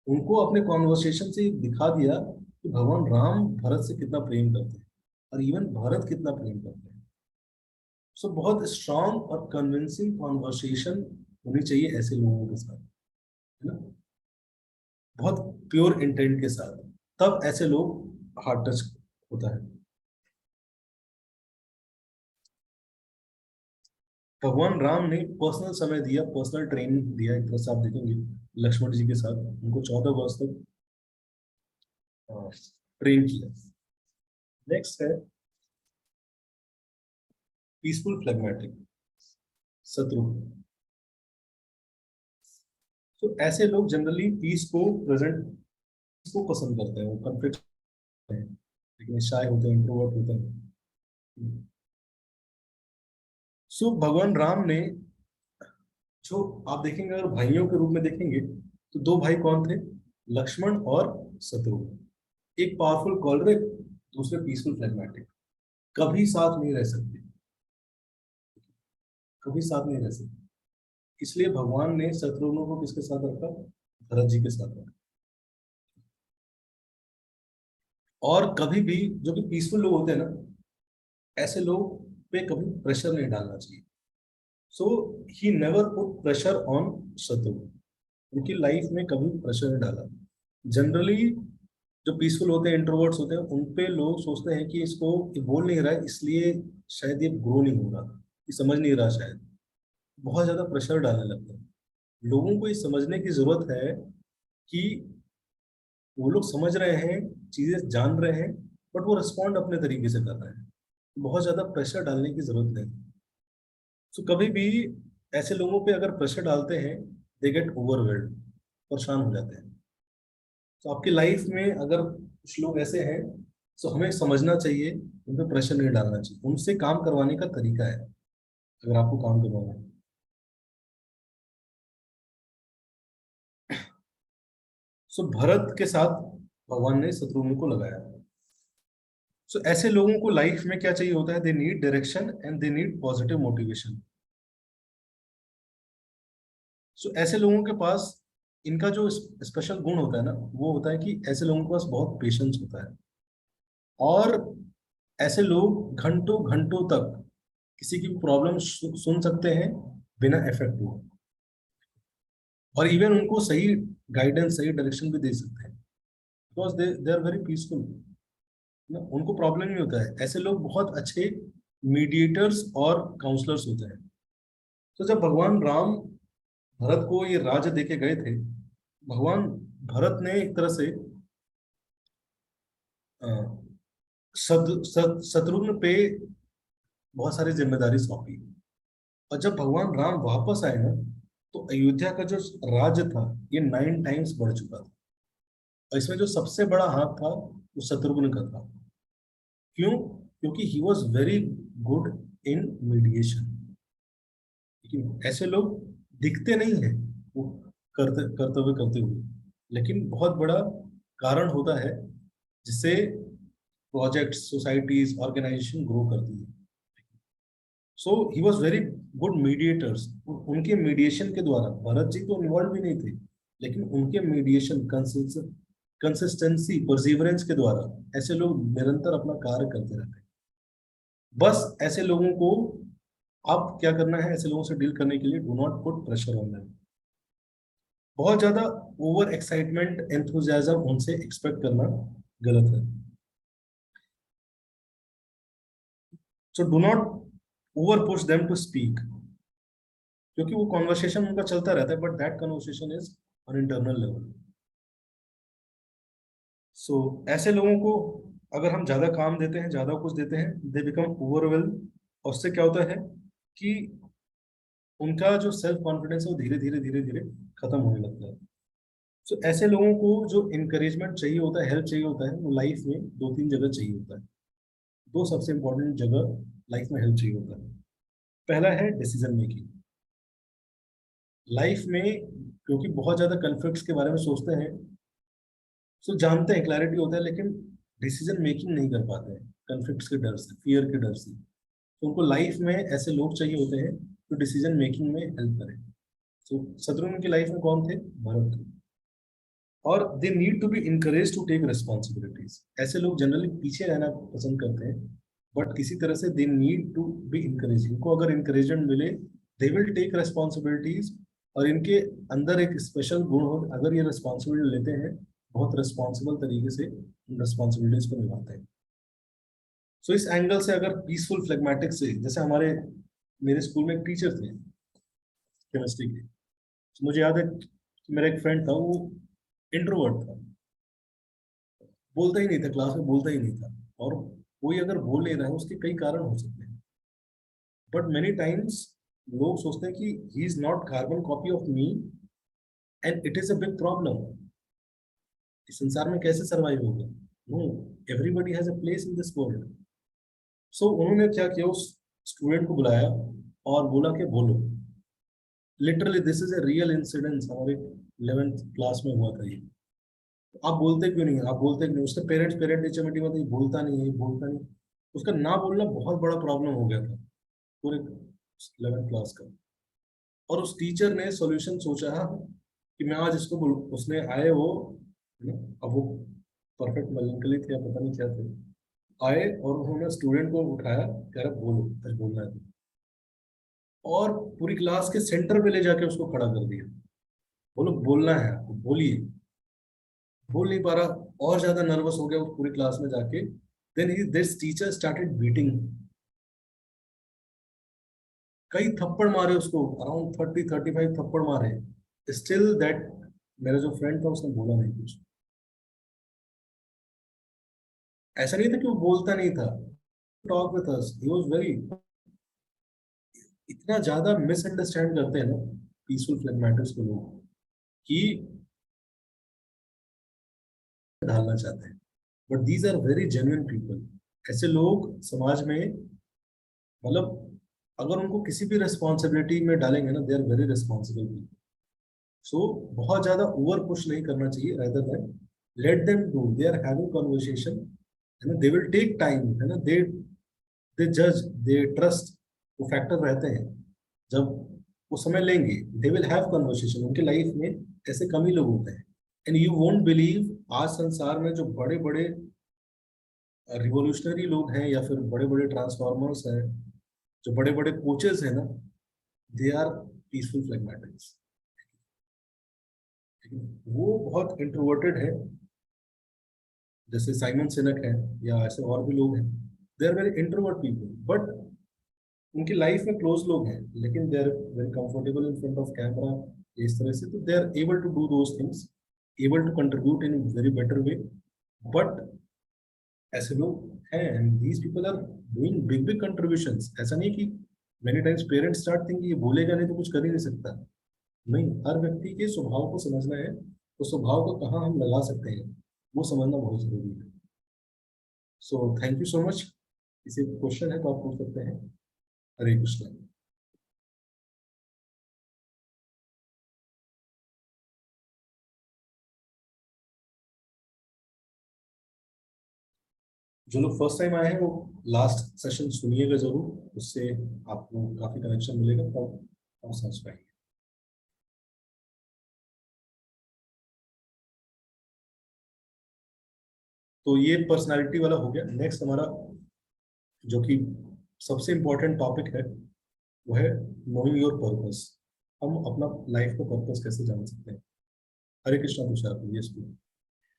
उनको अपने कॉन्वर्सेशन से दिखा दिया कि भगवान राम भरत से कितना प्रेम करते हैं, और इवन भरत कितना प्रेम करते हैं। सो बहुत स्ट्रांग और कन्विंसिंग कॉन्वर्सेशन होनी चाहिए ऐसे लोगों के साथ, है ना, बहुत प्योर इंटेंट के साथ, तब ऐसे लोग हार्ट टच होता है। भगवान राम ने पर्सनल समय दिया, पर्सनल ट्रेनिंग दिया, एक तरह से आप देखेंगे लक्ष्मण जी के साथ उनको 14 वर्ष तक ट्रेन किया। नेक्स्ट है पीसफुल फ्लेगमेटिक, शत्रुघ्न। तो ऐसे लोग जनरली पीस को प्रेजेंट, को पसंद करते हैं, वो कॉन्फ्लिक्ट हैं, लेकिन शाय होते हैं, इंट्रोवर्ट होते हैं। सो भगवान राम ने, जो आप देखेंगे अगर भाइयों के रूप में देखेंगे, तो दो भाई कौन थे, लक्ष्मण और शत्रुघ्न। एक पावरफुल कॉलरिक, दूसरे पीसफुल फ्लेगमेटिक, कभी साथ नहीं रह सकते, कभी साथ नहीं रह सकते। इसलिए भगवान ने शत्रुघ्न को किसके साथ रखा, भरत जी के साथ रखा। और कभी भी जो कि पीसफुल लोग होते हैं ना, ऐसे लोग पे कभी प्रेशर नहीं डालना चाहिए। So he never put pressure on Shatrughan, उनकी लाइफ में कभी प्रेशर नहीं डाला। जनरली जो पीसफुल होते हैं, इंट्रोवर्ट्स होते हैं, उन पे लोग सोचते हैं कि इसको ये बोल नहीं रहा है, इसलिए शायद ये ग्रो नहीं हो रहा, ये समझ नहीं रहा शायद, बहुत ज्यादा प्रेशर डालने लगते हैं। लोगों को ये समझने की जरूरत है कि वो लोग समझ रहे हैं, चीजें जान रहे हैं, बट वो रिस्पॉन्ड अपने तरीके से कर रहे हैं, बहुत ज्यादा प्रेशर डालने की जरूरत नहीं। तो कभी भी ऐसे लोगों पे अगर प्रेशर डालते हैं, दे गेट ओवरवेल्ड, परेशान हो जाते हैं। तो आपकी लाइफ में अगर कुछ लोग ऐसे हैं, तो हमें समझना चाहिए, उन पे प्रेशर नहीं डालना चाहिए, उनसे काम करवाने का तरीका है, अगर आपको काम करवाना है। सो भरत के साथ भगवान ने शत्रुघ्न को लगाया। सो ऐसे लोगों को लाइफ में क्या चाहिए होता है, they need direction and they need positive motivation. So ऐसे लोगों के पास, इनका जो स्पेशल गुण होता है ना, वो होता है कि ऐसे लोगों के पास बहुत पेशेंस होता है। और ऐसे लोग घंटों घंटों तक किसी की प्रॉब्लम सुन सकते हैं बिना इफेक्ट हुए, और इवन उनको सही गाइडेंस, सही डायरेक्शन भी दे सकते हैं, because they are very peaceful ना, उनको प्रॉब्लम नहीं होता है। ऐसे लोग बहुत अच्छे मीडिएटर्स और काउंसलर्स होते हैं। तो जब भगवान राम भरत को ये राज्य देके गए थे, भगवान भरत ने एक तरह से अ, शत्रुघ्न पे बहुत सारी जिम्मेदारी सौंपी। और जब भगवान राम वापस आए ना, तो अयोध्या का जो राज्य था ये 9 टाइम्स बढ़ चुका था। और इसमें जो सबसे बड़ा हाथ था वो शत्रुघ्न का था। क्यों? क्योंकि ही was very good in mediation. लेकिन ऐसे लोग दिखते नहीं है वो कर्तव्य करते हुए, लेकिन बहुत बड़ा कारण होता है जिससे प्रोजेक्ट्स, सोसाइटीज, ऑर्गेनाइजेशन ग्रो करती है। So he was very good mediators. उनके मीडिएशन के द्वारा, भरत जी तो इन्वॉल्व भी नहीं थे, लेकिन उनके मीडिएशन, कंसिस्टेंसी, परसिवरेंस के द्वारा ऐसे लोग निरंतर अपना कार्य करते रहते हैं। बस ऐसे लोगों को अब क्या करना है, ऐसे लोगों से डील करने के लिए do not put pressure on them. बहुत ज्यादा ओवर एक्साइटमेंट, एंथुजियाज्म उनसे एक्सपेक्ट करना गलत है। So do not over push them to speak, क्योंकि वो कॉन्वर्सेशन उनका चलता रहता है, but that conversation is on internal level. So ऐसे लोगों को अगर हम ज्यादा काम देते हैं, ज्यादा कुछ देते हैं, दे बिकम ओवरवेल्म। और उससे क्या होता है कि उनका जो सेल्फ कॉन्फिडेंस है वो धीरे धीरे धीरे धीरे खत्म होने लगता है। सो ऐसे लोगों को जो इंकरेजमेंट चाहिए होता है, हेल्प चाहिए होता है, वो लाइफ में दो तीन जगह चाहिए होता है। दो सबसे इंपॉर्टेंट जगह लाइफ में हेल्प चाहिए होता है। पहला है डिसीजन मेकिंग। लाइफ में क्योंकि बहुत ज्यादा कन्फ्लिक्ट्स के बारे में सोचते हैं, सो जानते हैं, क्लैरिटी होता है, लेकिन डिसीजन मेकिंग नहीं कर पाते हैं कन्फ्लिक्ट्स के डर से, फियर के डर से। तो उनको लाइफ में ऐसे लोग चाहिए होते हैं जो डिसीजन मेकिंग में हेल्प करें। तो शत्रुघ्न की लाइफ में कौन थे? भरत। और they need to be encourage to take responsibilities. ऐसे लोग जनरली पीछे रहना पसंद करते हैं, बट किसी तरह से they need to be encourage. इनको अगर इंकरेजमेंट मिले, दे विल टेक रिस्पॉन्सिबिलिटीज। और इनके अंदर एक स्पेशल गुण हो, अगर ये रिस्पॉन्सिबिलिटी लेते हैं, बहुत रिस्पॉन्सिबल तरीके से उन रिस्पॉन्सिबिलिटीज को निभाते हैं। सो इस एंगल से अगर पीसफुल फ्लेगमेटिक से, जैसे हमारे मेरे स्कूल में एक टीचर थे केमिस्ट्री के, तो मुझे याद है कि मेरा एक फ्रेंड था, वो इंट्रोवर्ट था, बोलता ही नहीं था, क्लास में बोलता ही नहीं था। और कोई अगर बोल नहीं रहा है, उसके कई कारण हो सकते हैं, बट मेनी टाइम्स लोग सोचते हैं कि he is not carbon copy of me, and it is a big problem. इस संसार में कैसे सरवाइव होगा? No, everybody has a place in this world. So उन्होंने क्या किया, उस स्टूडेंट को बुलाया और बोला कि बोलो। Literally this is a real incidence, हमारे 11th क्लास में हुआ था ये। आप बोलते क्यों नहीं? आप बोलते क्यों नहीं? उसके पेरेंट्स पेरेंट टीचर मीटिंग में तो ये बोलता नहीं है, बोलता नहीं। उसका ना बोलना बहुत बड़ा प्रॉब्लम हो गया था पूरे 11th क्लास का। और उस टीचर ने सॉल्यूशन सोचा कि मैं आज इसको उसने आए वो, अब वो परफेक्ट मलंकली थे या पता नहीं क्या थे, आए और उन्होंने स्टूडेंट को उठाया, कह रहा बोलो, कुछ बोलना है। और पूरी क्लास के सेंटर पे ले जाके उसको खड़ा कर दिया। बोलो बोलना है आपको, बोलिए। बोल नहीं पा रहा, और ज्यादा नर्वस हो गया उस पूरी क्लास में जाके। देन ही दिस टीचर स्टार्टेड बीटिंग। कई थप्पड़ मारे उसको, अराउंड 30-35 थप्पड़ मारे। स्टिल दैट मेरा जो फ्रेंड था उसने बोला नहीं कुछ। ऐसा नहीं था कि वो बोलता नहीं था, talk with us, he was very. इतना ज्यादा मिसअंडरस्टैंड करते हैं ना पीसफुल फ्लेगमेटिक्स को लोग, कि ढालना चाहते हैं, but these are very genuine people. ऐसे लोग समाज में, मतलब अगर उनको किसी भी रिस्पॉन्सिबिलिटी में डालेंगे ना, they are very responsible. So बहुत ज्यादा ओवर पुश नहीं करना चाहिए, rather then let them do, they are having conversation, है ना, दे विल टेक टाइम, है ना, दे जज, दे ट्रस्ट, वो फैक्टर रहते हैं। जब वो समय लेंगे, दे विल हैव कन्वर्सेशन। उनके लाइफ में ऐसे कम ही लोग होते हैं। एंड यू वोंट बिलीव, आज संसार में जो बड़े बड़े रिवोल्यूशनरी लोग हैं या फिर बड़े बड़े ट्रांसफॉर्मर्स हैं, जो बड़े बड़े कोचेस हैं ना, दे आर पीसफुल फ्लैगमेटिक्स। वो बहुत इंट्रोवर्टेड है, जैसे साइमन सिनक है या ऐसे और भी लोग हैं। They are very introvert people, but उनकी लाइफ में क्लोज लोग हैं, लेकिन they are very comfortable in front of camera. इस तरह से तो they are able to do those things, able to contribute in very better way. But ऐसे लोग हैं, and these people are doing big big contributions. ऐसा नहीं कि many times parents start think ये बोलेगा नहीं तो कुछ कर ही नहीं सकता। नहीं, हर व्यक्ति के स्वभाव को समझना है, तो स्वभाव को कहाँ हम लगा सकते हैं वो समझना बहुत जरूरी है। So thank you so much. किसी क्वेश्चन है तो आप पूछ सकते हैं। हरे कृष्णा। जो लोग फर्स्ट टाइम आए हैं वो लास्ट सेशन सुनिएगा जरूर, उससे आपको काफी कनेक्शन मिलेगा, तब आप समझ पाएंगे। तो ये पर्सनालिटी वाला हो गया। नेक्स्ट हमारा जो कि सबसे इम्पोर्टेंट टॉपिक है वो है नोइंग योर पर्पस। हम अपना लाइफ का पर्पस कैसे जान सकते हैं। हरे कृष्णा तुषार, यस प्लीज।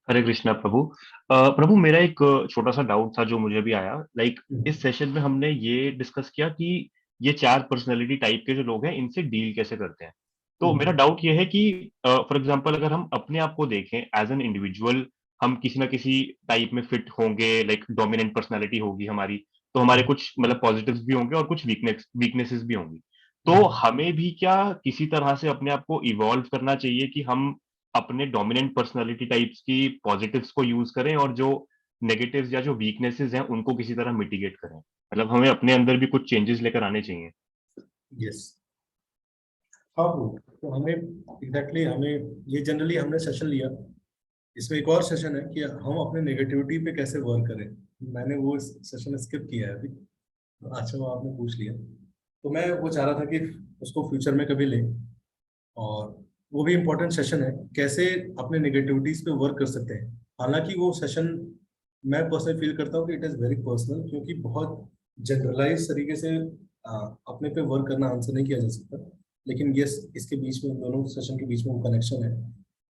हरे कृष्णा प्रभु। प्रभु मेरा एक छोटा सा डाउट था जो मुझे भी आया। लाइक इस सेशन में हमने ये डिस्कस किया कि ये चार पर्सनैलिटी टाइप के जो लोग हैं इनसे डील कैसे करते हैं। तो मेरा डाउट ये है कि फॉर एग्जांपल अगर हम अपने आप को देखें एज एन इंडिविजुअल, हम किसी ना किसी टाइप में फिट होंगे, लाइक डोमिनेंट पर्सनैलिटी होगी हमारी, तो हमारे कुछ मतलब पॉजिटिव्स भी होंगे और कुछ वीकनेसेस भी होंगी। तो हमें भी क्या किसी तरह से अपने आप को इवॉल्व करना चाहिए कि हम अपने डोमिनेंट पर्सनालिटी टाइप्स की पॉजिटिव्स को यूज करें और जो नेगेटिव्स या जो वीकनेसेस हैं उनको किसी तरह मिटिगेट करें, मतलब हमें अपने अंदर भी कुछ चेंजेस लेकर आने चाहिए। यस। हाँ ब्रो, तो हमें एग्जैक्टली हमें ये जनरली हमने सेशन लिया। इसमें एक और सेशन है कि हम अपने नेगेटिविटी पे कैसे वर्क करें। मैंने वो सेशन स्किप किया है अभी। अच्छा, वो आपने पूछ लिया, तो मैं वो चाह रहा था कि उसको फ्यूचर में कभी लें। और वो भी इम्पोर्टेंट सेशन है, कैसे अपने नेगेटिविटीज पे वर्क कर सकते हैं। हालांकि वो सेशन मैं पर्सनली फील करता हूँ कि इट इज़ वेरी पर्सनल, क्योंकि बहुत जनरलाइज तरीके से अपने पे वर्क करना आंसर नहीं किया जा सकता। लेकिन यस, इसके बीच में, दोनों सेशन के बीच में वो कनेक्शन है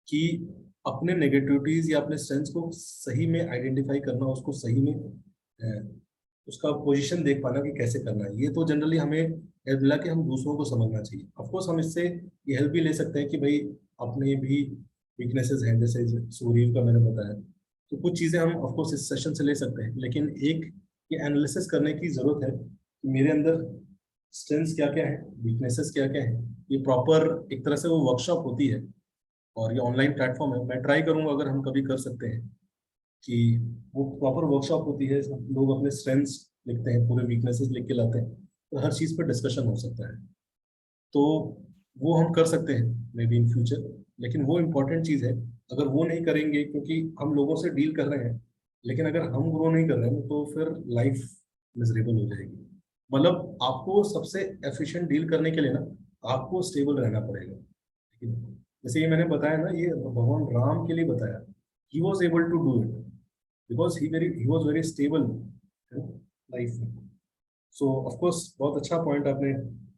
कि अपने नेगेटिविटीज या अपने स्ट्रेंथ्स को सही में आइडेंटिफाई करना, उसको सही में उसका पोजीशन देख पाना कि कैसे करना है। ये तो जनरली हमें हेल्प मिला कि हम दूसरों को समझना चाहिए। ऑफकोर्स हम इससे ये हेल्प भी ले सकते हैं कि भाई अपने भी वीकनेसेस हैं, जैसे सूर्य का मैंने बताया। तो कुछ चीज़ें हम ऑफकोर्स इस सेशन से ले सकते हैं, लेकिन एक ये एनालिसिस करने की ज़रूरत है कि मेरे अंदर स्ट्रेंथ्स क्या क्या है, वीकनेसेस क्या क्या है। ये प्रॉपर एक तरह से वो वर्कशॉप होती है, और ये ऑनलाइन प्लेटफॉर्म है। मैं ट्राई करूंगा अगर हम कभी कर सकते हैं कि वो प्रॉपर वर्कशॉप होती है, सब लोग अपने स्ट्रेंथ्स लिखते हैं, पूरे वीकनेसेस लिख के लाते हैं, तो हर चीज़ पर डिस्कशन हो सकता है। तो वो हम कर सकते हैं मे बी इन फ्यूचर। लेकिन वो इम्पोर्टेंट चीज़ है। अगर वो नहीं करेंगे, क्योंकि हम लोगों से डील कर रहे हैं, लेकिन अगर हम ग्रो नहीं कर रहे हैं तो फिर लाइफ मिजरेबल हो जाएगी। मतलब आपको सबसे एफिशिएंट डील करने के लिए ना, आपको स्टेबल रहना पड़ेगा, ठीक है? जैसे ये मैंने बताया ना, ये भगवान राम के लिए बताया। He was able to do it because he was very stable life में। सो ऑफ कोर्स बहुत अच्छा पॉइंट आपने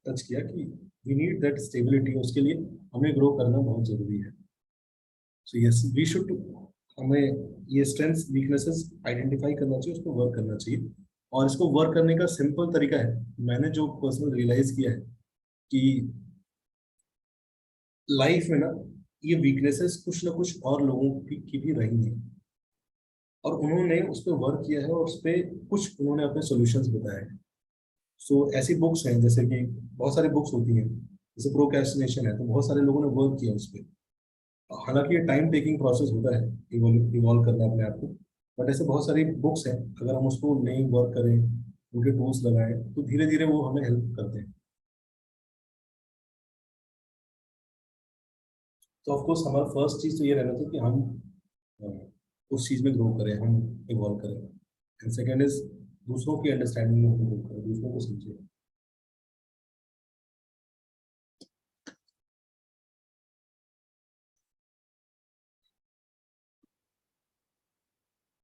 टच किया कि वी नीड दैट स्टेबिलिटी। उसके लिए हमें ग्रो करना बहुत जरूरी है। सो यस, वी शुड, हमें ये स्ट्रेंथ्स वीकनेसेस आइडेंटिफाई करना चाहिए, उसको वर्क करना चाहिए। और इसको वर्क करने का सिंपल तरीका है, मैंने जो पर्सनल रियलाइज किया है कि लाइफ में ना, ये वीकनेसेस कुछ ना कुछ और लोगों की भी रही हैं, और उन्होंने उस पर वर्क किया है, और उस पर कुछ उन्होंने अपने सॉल्यूशंस बताए हैं। सो ऐसी बुक्स हैं, जैसे कि बहुत सारी बुक्स होती हैं, जैसे प्रोक्रेस्टिनेशन है, तो बहुत सारे लोगों ने वर्क किया उस पर। हालांकि ये टाइम टेकिंग प्रोसेस होता है, इवॉल्व करना अपने आप को। बट ऐसे बहुत सारी बुक्स हैं, अगर हम उसको नहीं वर्क करें, उनके टूल्स लगाएं, तो धीरे धीरे वो हमें हेल्प करते हैं। तो ऑफकोर्स हमारा फर्स्ट चीज़ तो ये रहना चाहिए कि हम अ, उस चीज़ में ग्रो करें, हम इवॉल्व करें। एंड सेकेंड इज दूसरों की अंडरस्टैंडिंग में ग्रो करें, दूसरों को समझें।